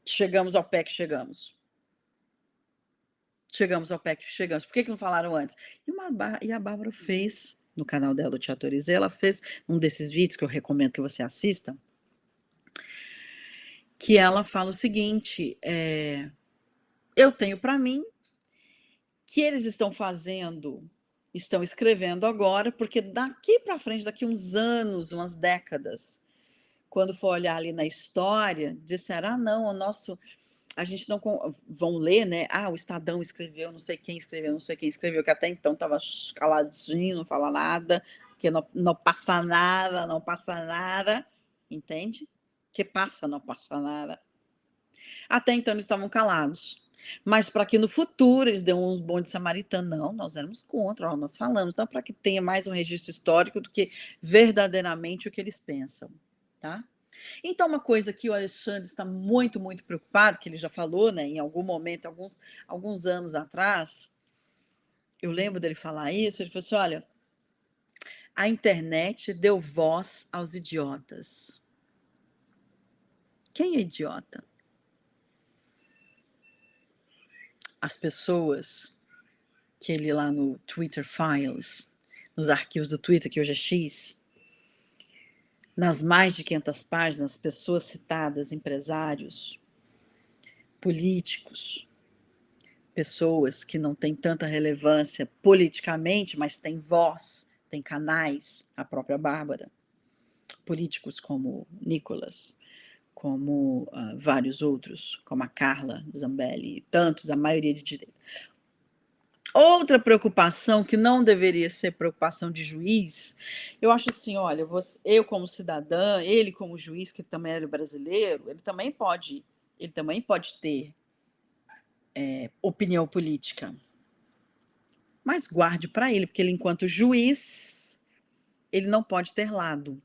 Speaker 1: Chegamos ao pé que chegamos. Chegamos ao pé que chegamos. Por que não falaram antes? E a Bárbara fez, no canal dela, o Te Autorizei, ela fez um desses vídeos que eu recomendo que você assista, que ela fala o seguinte, eu tenho para mim que eles estão escrevendo agora, porque daqui para frente, daqui uns anos, umas décadas, quando for olhar ali na história, disseram, não, a gente não vão ler, né? O Estadão escreveu, não sei quem escreveu, que até então estava caladinho, não fala nada, que não passa nada, entende? Que passa, não passa nada. Até então eles estavam calados. Mas para que no futuro eles dêem uns bons de samaritano, não, nós éramos contra, nós falamos, então para que tenha mais um registro histórico do que verdadeiramente o que eles pensam, tá? Então, uma coisa que o Alexandre está muito, muito preocupado, que ele já falou, né, em algum momento, alguns anos atrás, eu lembro dele falar isso, ele falou assim, olha, a internet deu voz aos idiotas. Quem é idiota? As pessoas que ele lá no Twitter Files, nos arquivos do Twitter, que hoje é X, nas mais de 500 páginas, pessoas citadas, empresários, políticos, pessoas que não têm tanta relevância politicamente, mas têm voz, têm canais, a própria Bárbara, políticos como Nicolas, como vários outros, como a Carla Zambelli, tantos, a maioria de direita. Outra preocupação que não deveria ser preocupação de juiz, eu acho assim, olha, eu como cidadã, ele como juiz, que também era brasileiro, ele também pode ter opinião política. Mas guarde para ele, porque ele, enquanto juiz, ele não pode ter lado.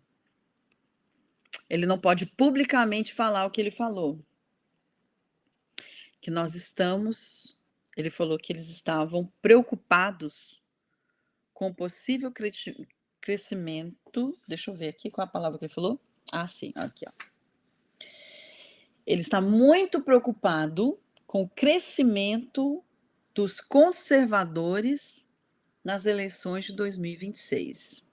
Speaker 1: Ele não pode publicamente falar o que ele falou. Que nós estamos... Ele falou que eles estavam preocupados com o possível crescimento... Deixa eu ver aqui qual a palavra que ele falou. Sim, aqui, ó. Ele está muito preocupado com o crescimento dos conservadores nas eleições de 2026.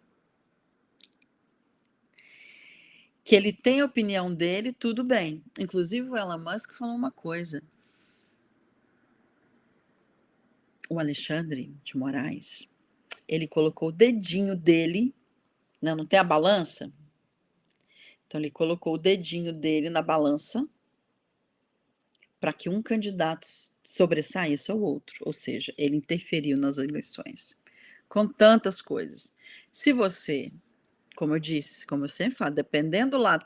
Speaker 1: Que ele tem a opinião dele, tudo bem. Inclusive o Elon Musk falou uma coisa. O Alexandre de Moraes, ele colocou o dedinho dele, não tem a balança? Então ele colocou o dedinho dele na balança para que um candidato sobressaísse ao outro, ou seja, ele interferiu nas eleições, com tantas coisas. Se você, como eu disse, como eu sempre falo, dependendo do lado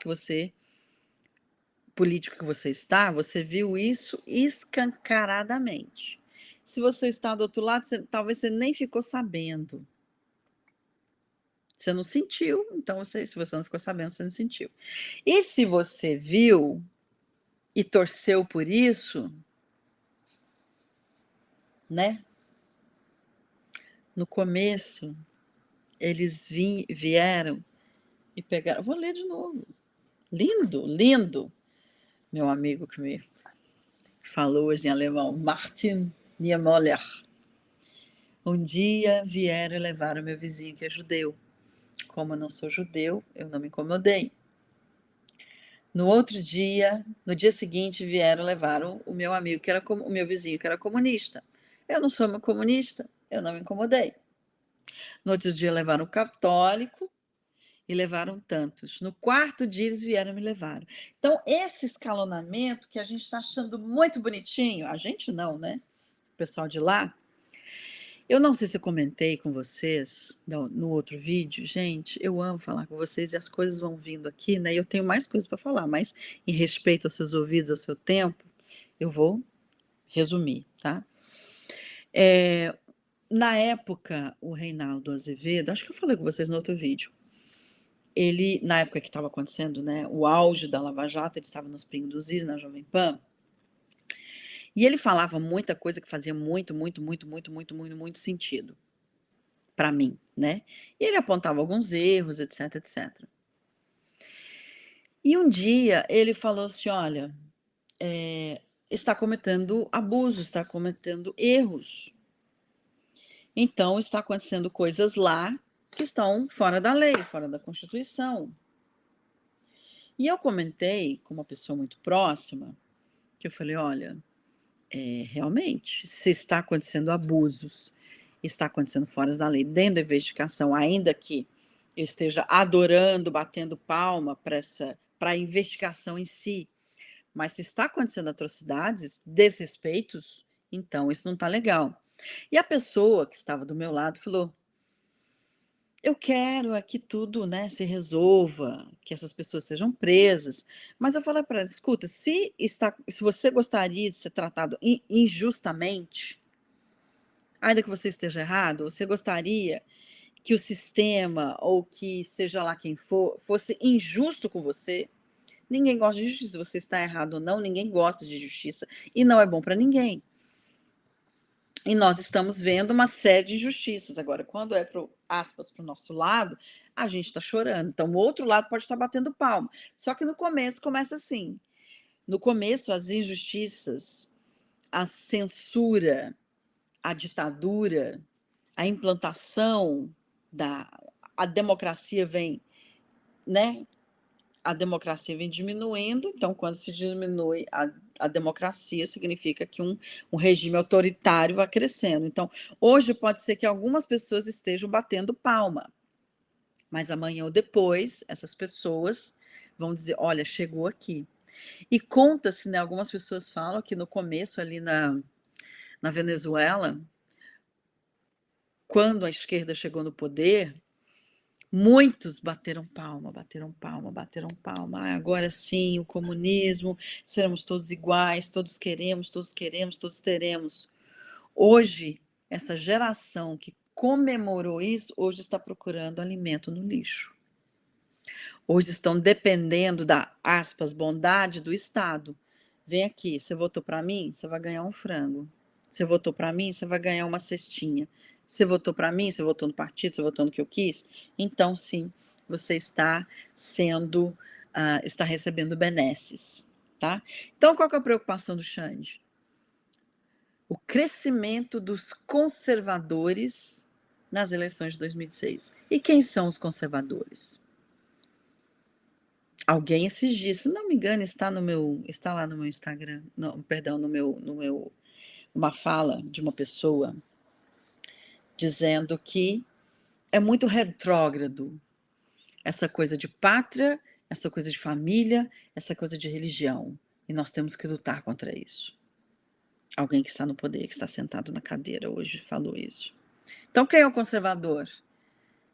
Speaker 1: político que você está, você viu isso escancaradamente. Se você está do outro lado, talvez você nem ficou sabendo. Você não sentiu, então se você não ficou sabendo, você não sentiu. E se você viu e torceu por isso, né? No começo, eles vieram e pegaram... Vou ler de novo. Lindo, lindo. Meu amigo que me falou hoje em alemão, Martin Niemöller. Um dia vieram e levaram meu vizinho que é judeu. Como eu não sou judeu, eu não me incomodei. No outro dia, no dia seguinte, vieram e levaram o meu amigo, que era o meu vizinho, que era comunista. Eu não sou comunista, eu não me incomodei. No outro dia, levaram o católico e levaram tantos. No quarto dia, eles vieram e me levaram. Então, esse escalonamento que a gente está achando muito bonitinho, a gente não, né? O pessoal de lá. Eu não sei se eu comentei com vocês no outro vídeo, gente, eu amo falar com vocês e as coisas vão vindo aqui, né? E eu tenho mais coisas para falar, mas em respeito aos seus ouvidos, ao seu tempo, eu vou resumir, tá? Na época, o Reinaldo Azevedo, acho que eu falei com vocês no outro vídeo, ele, na época que estava acontecendo, né, o auge da Lava Jato, ele estava nos Pingos dos Is, na Jovem Pan, e ele falava muita coisa que fazia muito sentido para mim, né. E ele apontava alguns erros, etc, etc. E um dia ele falou assim: "Olha, está cometendo abusos, está cometendo erros. Então está acontecendo coisas lá que estão fora da lei, fora da Constituição". E eu comentei com uma pessoa muito próxima, que eu falei: "Olha, realmente, se está acontecendo abusos, está acontecendo fora da lei, dentro da investigação, ainda que eu esteja adorando, batendo palma para a investigação em si, mas se está acontecendo atrocidades, desrespeitos, então isso não está legal". E a pessoa que estava do meu lado falou: "Eu quero é que tudo, né, se resolva, que essas pessoas sejam presas". Mas eu falei para ela: "Escuta, se você gostaria de ser tratado injustamente, ainda que você esteja errado, você gostaria que o sistema ou que seja lá quem for, fosse injusto com você? Ninguém gosta de justiça, se você está errado ou não, ninguém gosta de justiça e não é bom para ninguém". E nós estamos vendo uma série de injustiças. Agora, quando é para o nosso lado, a gente está chorando. Então, o outro lado pode estar batendo palma. Só que no começo começa assim. No começo, as injustiças, a censura, a ditadura, a implantação da a democracia vem, né, a democracia vem diminuindo, então quando se diminui a democracia, significa que um regime autoritário vai crescendo. Então, hoje pode ser que algumas pessoas estejam batendo palma, mas amanhã ou depois, essas pessoas vão dizer: "Olha, chegou aqui". E conta-se, né, algumas pessoas falam que no começo ali na Venezuela, quando a esquerda chegou no poder, muitos bateram palma, bateram palma, bateram palma. "Ah, agora sim, o comunismo, seremos todos iguais, todos queremos, todos teremos". Hoje, essa geração que comemorou isso, hoje está procurando alimento no lixo. Hoje estão dependendo da, aspas, "bondade" do Estado. "Vem aqui, você votou para mim? Você vai ganhar um frango. Você votou para mim? Você vai ganhar uma cestinha. Você votou para mim? Você votou no partido? Você votou no que eu quis? Então sim, você está sendo, está recebendo benesses", tá. Então qual que é a preocupação do Xande? O crescimento dos conservadores nas eleições de 2006. E quem são os conservadores? Alguém esses dias, se não me engano, está lá no meu Instagram, não, perdão, no meu uma fala de uma pessoa dizendo que é muito retrógrado essa coisa de pátria, essa coisa de família, essa coisa de religião, e nós temos que lutar contra isso. Alguém que está no poder, que está sentado na cadeira hoje falou isso. Então quem é o conservador?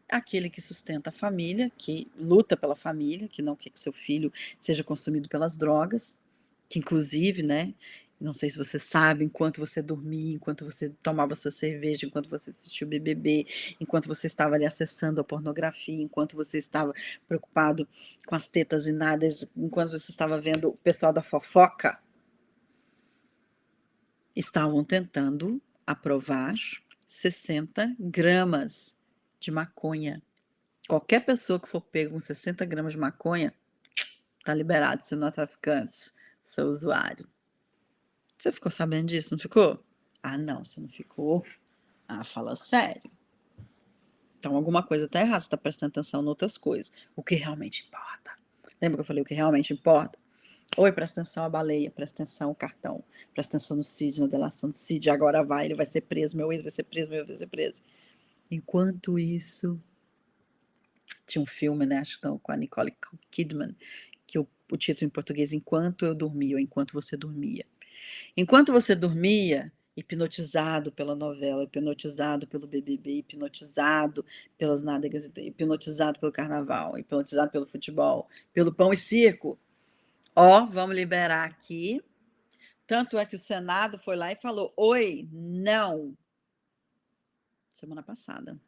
Speaker 1: Aquele que sustenta a família, que luta pela família, que não quer que seu filho seja consumido pelas drogas, que inclusive, né, não sei se você sabe, enquanto você dormia, enquanto você tomava sua cerveja, enquanto você assistia o BBB, enquanto você estava ali acessando a pornografia, enquanto você estava preocupado com as tetas e nadas, enquanto você estava vendo o pessoal da fofoca, estavam tentando aprovar 60 gramas de maconha. Qualquer pessoa que for pego com 60 gramas de maconha, tá liberado, você não é traficante, você é usuário. Você ficou sabendo disso, não ficou? Ah, não, você não ficou? Ah, fala sério. Então alguma coisa tá errada, você tá prestando atenção em outras coisas. O que realmente importa. Lembra que eu falei o que realmente importa? Oi, presta atenção à baleia, presta atenção ao cartão, presta atenção no Cid, na delação do Cid, agora vai, ele vai ser preso, meu ex vai ser preso, meu ex vai ser preso. Enquanto isso, tinha um filme, né, acho que com a Nicole Kidman, que o título em português "Enquanto eu dormia" ou "Enquanto você dormia". Enquanto você dormia, hipnotizado pela novela, hipnotizado pelo BBB, hipnotizado pelas nádegas, hipnotizado pelo carnaval, hipnotizado pelo futebol, pelo pão e circo, ó, vamos liberar aqui. Tanto é que o Senado foi lá e falou: "Oi, não". Semana passada.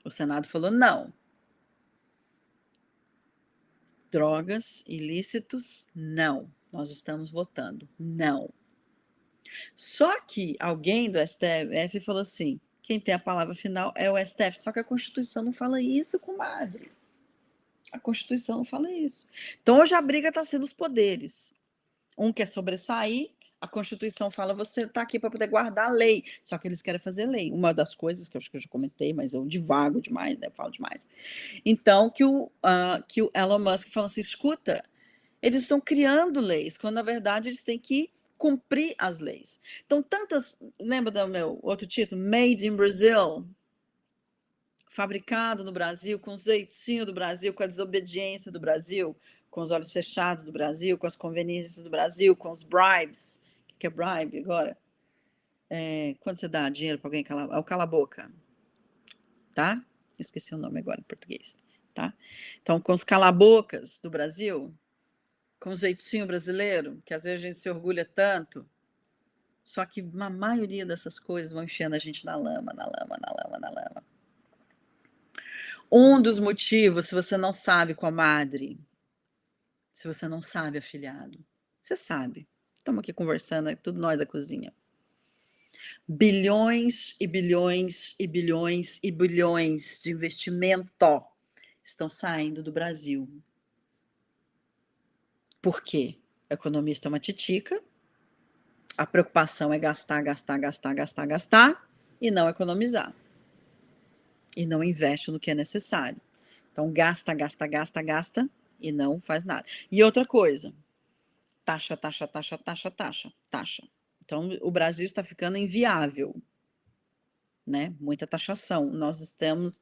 Speaker 1: O Senado falou: "Não". Drogas, ilícitos, não. Nós estamos votando, não. Só que alguém do STF falou assim: quem tem a palavra final é o STF. Só que a Constituição não fala isso, comadre. A Constituição não fala isso. Então, hoje a briga está sendo os poderes. Um quer sobressair, a Constituição fala, você está aqui para poder guardar a lei. Só que eles querem fazer lei. Uma das coisas que eu acho que eu já comentei, mas eu divago demais, né? Eu falo demais. Então, que o Elon Musk fala assim: escuta, eles estão criando leis, quando na verdade eles têm que cumprir as leis. Então, lembra do meu outro título? Made in Brazil. Fabricado no Brasil, com o jeitinho do Brasil, com a desobediência do Brasil, com os olhos fechados do Brasil, com as conveniências do Brasil, com os bribes. O que é bribe agora? Quando você dá dinheiro para alguém, é o cala-boca. Tá? Esqueci o nome agora em português. Tá? Então, com os cala-bocas do Brasil, com o jeitinho brasileiro, que às vezes a gente se orgulha tanto, só que a maioria dessas coisas vão enfiando a gente na lama, na lama, na lama, na lama. Um dos motivos, se você não sabe, comadre, se você não sabe, afilhado, você sabe. Estamos aqui conversando, é tudo nós da cozinha. Bilhões e bilhões e bilhões e bilhões de investimento estão saindo do Brasil. Por quê? A economia está uma titica, a preocupação é gastar, gastar, gastar, gastar, gastar e não economizar. E não investe no que é necessário. Então, gasta, gasta, gasta, gasta e não faz nada. E outra coisa, taxa, taxa, taxa, taxa, taxa, taxa. Então, o Brasil está ficando inviável, né? Muita taxação. Nós estamos,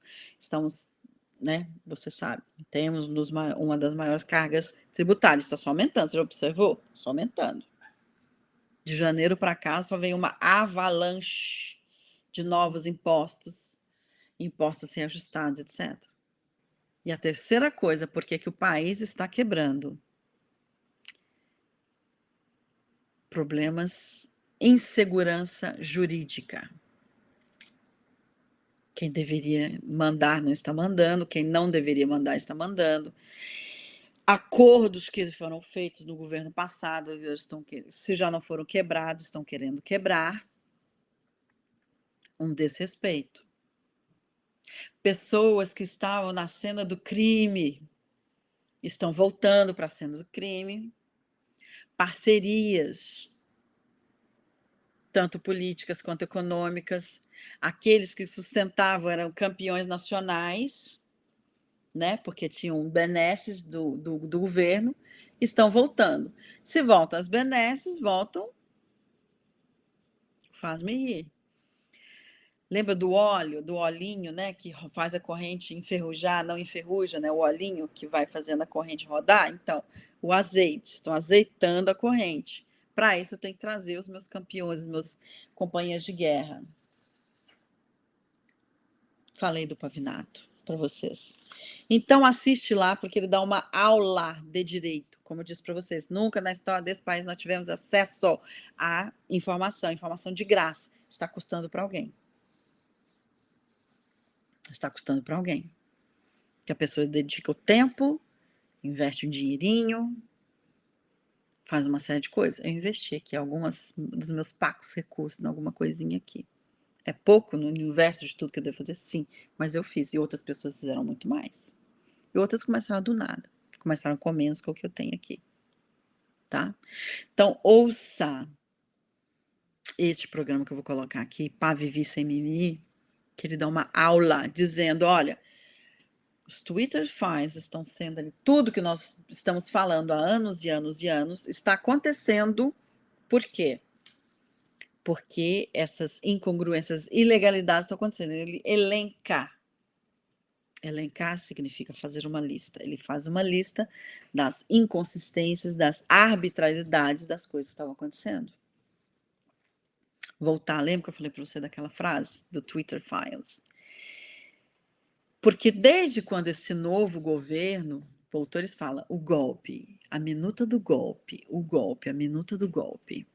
Speaker 1: né? Você sabe, temos uma das maiores cargas tributárias. Está só aumentando, você já observou? Só aumentando. De janeiro para cá, só vem uma avalanche de novos impostos, impostos reajustados, etc. E a terceira coisa, por que o país está quebrando? Problemas, insegurança jurídica. Quem deveria mandar não está mandando, quem não deveria mandar está mandando. Acordos que foram feitos no governo passado, se já não foram quebrados, estão querendo quebrar. Um desrespeito. Pessoas que estavam na cena do crime estão voltando para a cena do crime. Parcerias, tanto políticas quanto econômicas. Aqueles que sustentavam eram campeões nacionais, né? Porque tinham benesses do governo, estão voltando. Se voltam as benesses, voltam. Faz-me rir. Lembra do óleo, do olhinho, né? Que faz a corrente enferrujar, não enferruja, né? O olhinho que vai fazendo a corrente rodar. Então, o azeite, estão azeitando a corrente. Para isso, eu tenho que trazer os meus campeões, os meus companheiros de guerra. Falei do Pavinato para vocês. Então, assiste lá, porque ele dá uma aula de direito. Como eu disse para vocês, nunca na história desse país nós tivemos acesso à informação de graça. Está custando para alguém. Está custando para alguém. Que a pessoa dedica o tempo, investe um dinheirinho, faz uma série de coisas. Eu investi aqui algumas dos meus pacos recursos em alguma coisinha aqui. É pouco no universo de tudo que eu devo fazer? Sim, mas eu fiz. E outras pessoas fizeram muito mais. E outras começaram do nada. Começaram com menos que o que eu tenho aqui. Tá? Então, ouça este programa que eu vou colocar aqui, Pá Vivi Sem Mimimi, que ele dá uma aula dizendo, olha, os Twitter Files estão sendo ali, tudo que nós estamos falando há anos e anos e anos, está acontecendo. Por quê? Porque essas incongruências, ilegalidades estão acontecendo. Ele elenca. Elencar significa fazer uma lista. Ele faz uma lista das inconsistências, das arbitrariedades das coisas que estavam acontecendo. Voltar, lembra que eu falei para você daquela frase do Twitter Files? Porque desde quando esse novo governo voltou, eles falam o golpe, a minuta do golpe, o golpe, a minuta do golpe.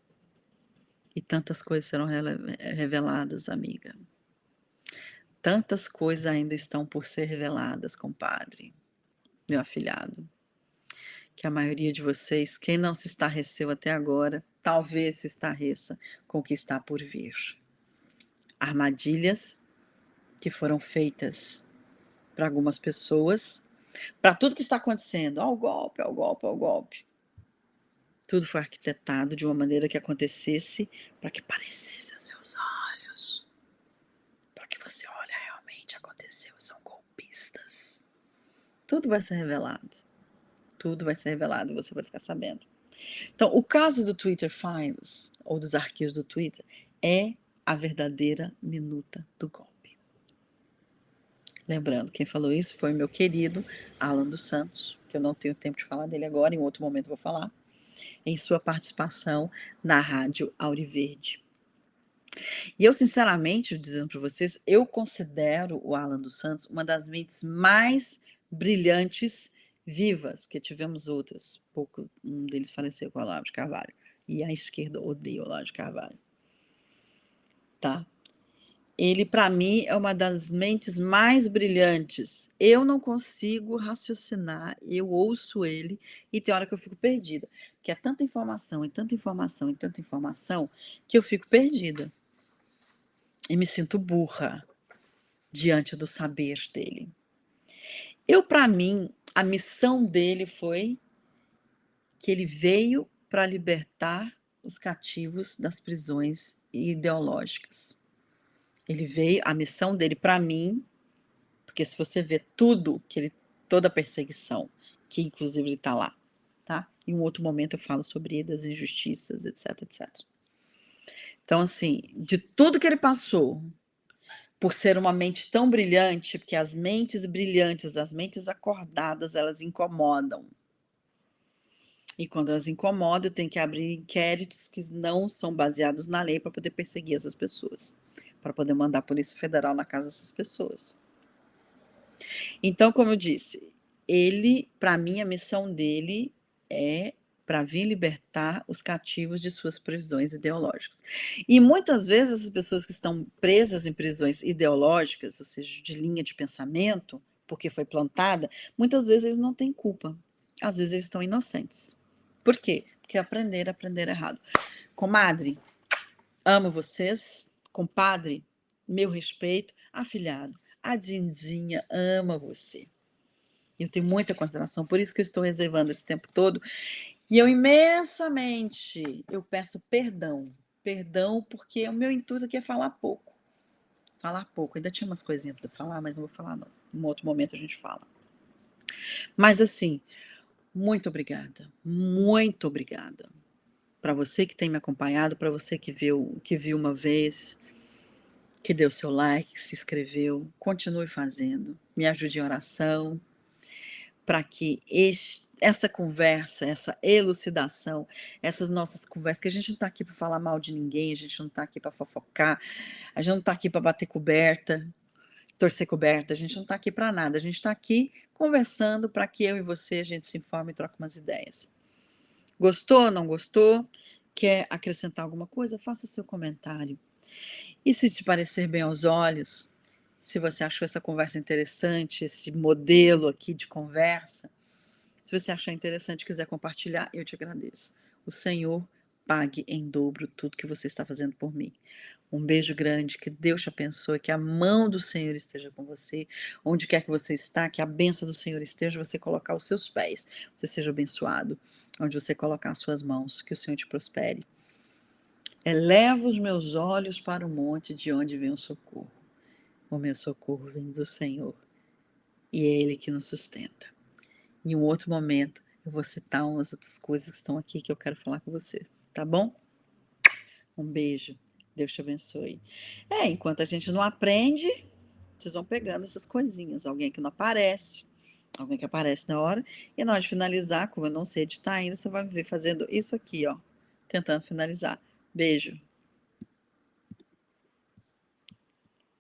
Speaker 1: E tantas coisas serão reveladas, amiga. Tantas coisas ainda estão por ser reveladas, compadre, meu afilhado. que a maioria de vocês, quem não se estarreceu até agora, talvez se estarreça com o que está por vir. Armadilhas que foram feitas para algumas pessoas, para tudo que está acontecendo. Ó, o golpe, ó, o golpe, ó, o golpe. Tudo foi arquitetado de uma maneira que acontecesse para que parecesse aos seus olhos. Para que você olhe, realmente aconteceu, são golpistas. Tudo vai ser revelado. Tudo vai ser revelado e você vai ficar sabendo. Então, o caso do Twitter Files, ou dos arquivos do Twitter, é a verdadeira minuta do golpe. Lembrando, quem falou isso foi meu querido Alan dos Santos, que eu não tenho tempo de falar dele agora, em outro momento eu vou falar, em sua participação na Rádio Auriverde. E eu, sinceramente, dizendo para vocês, eu considero o Alan dos Santos uma das mentes mais brilhantes vivas, porque tivemos outras, um deles faleceu com o Olavo de Carvalho, e a esquerda odeia o Olavo de Carvalho, tá? Ele, para mim, é uma das mentes mais brilhantes. Eu não consigo raciocinar, eu ouço ele e tem hora que eu fico perdida, porque é tanta informação, e tanta informação, e tanta informação, que eu fico perdida. E me sinto burra diante do saber dele. Para mim, a missão dele foi que ele veio para libertar os cativos das prisões ideológicas. Ele veio, a missão dele para mim, porque se você vê tudo, toda a perseguição, que inclusive ele está lá, tá? Em um outro momento eu falo sobre ele, das injustiças, etc, etc. Então, assim, de tudo que ele passou, por ser uma mente tão brilhante, porque as mentes brilhantes, as mentes acordadas, elas incomodam. E quando elas incomodam, eu tenho que abrir inquéritos que não são baseados na lei para poder perseguir essas pessoas, para poder mandar a Polícia Federal na casa dessas pessoas. Então, como eu disse, para mim, a missão dele é para vir libertar os cativos de suas prisões ideológicas. E muitas vezes as pessoas que estão presas em prisões ideológicas, ou seja, de linha de pensamento, porque foi plantada, muitas vezes eles não têm culpa. Às vezes eles estão inocentes. Por quê? Porque aprenderam errado. Comadre, amo vocês. Compadre, meu respeito. Afilhado, a Dindinha ama você. Eu tenho muita consideração, por isso que eu estou reservando esse tempo todo. E eu imensamente, eu peço perdão. Perdão, porque o meu intuito aqui é falar pouco. Falar pouco. Ainda tinha umas coisinhas para falar, mas não vou falar não. Em outro momento a gente fala. Mas assim, muito obrigada. Muito obrigada. Para você que tem me acompanhado, para você que viu uma vez, que deu seu like, que se inscreveu, continue fazendo. Me ajude em oração, para que essa conversa, essa elucidação, essas nossas conversas, que a gente não está aqui para falar mal de ninguém, a gente não está aqui para fofocar, a gente não está aqui para bater coberta, torcer coberta, a gente não está aqui para nada, a gente está aqui conversando para que eu e você, a gente se informe e troque umas ideias. Gostou, não gostou? Quer acrescentar alguma coisa? Faça o seu comentário. E se te parecer bem aos olhos, se você achou essa conversa interessante, esse modelo aqui de conversa, se você achar interessante e quiser compartilhar, eu te agradeço. O Senhor pague em dobro tudo que você está fazendo por mim. Um beijo grande, que Deus te abençoe, que a mão do Senhor esteja com você, onde quer que você está, que a bênção do Senhor esteja, você colocar os seus pés, você seja abençoado, onde você colocar as suas mãos, que o Senhor te prospere. Eleva os meus olhos para o monte, de onde vem o socorro. O meu socorro vem do Senhor, e é Ele que nos sustenta. Em um outro momento, eu vou citar umas outras coisas que estão aqui que eu quero falar com você, tá bom? Um beijo, Deus te abençoe. Enquanto a gente não aprende, vocês vão pegando essas coisinhas. Alguém que não aparece, alguém que aparece na hora, e na hora de finalizar, como eu não sei editar ainda, você vai me ver fazendo isso aqui, ó, tentando finalizar. Beijo.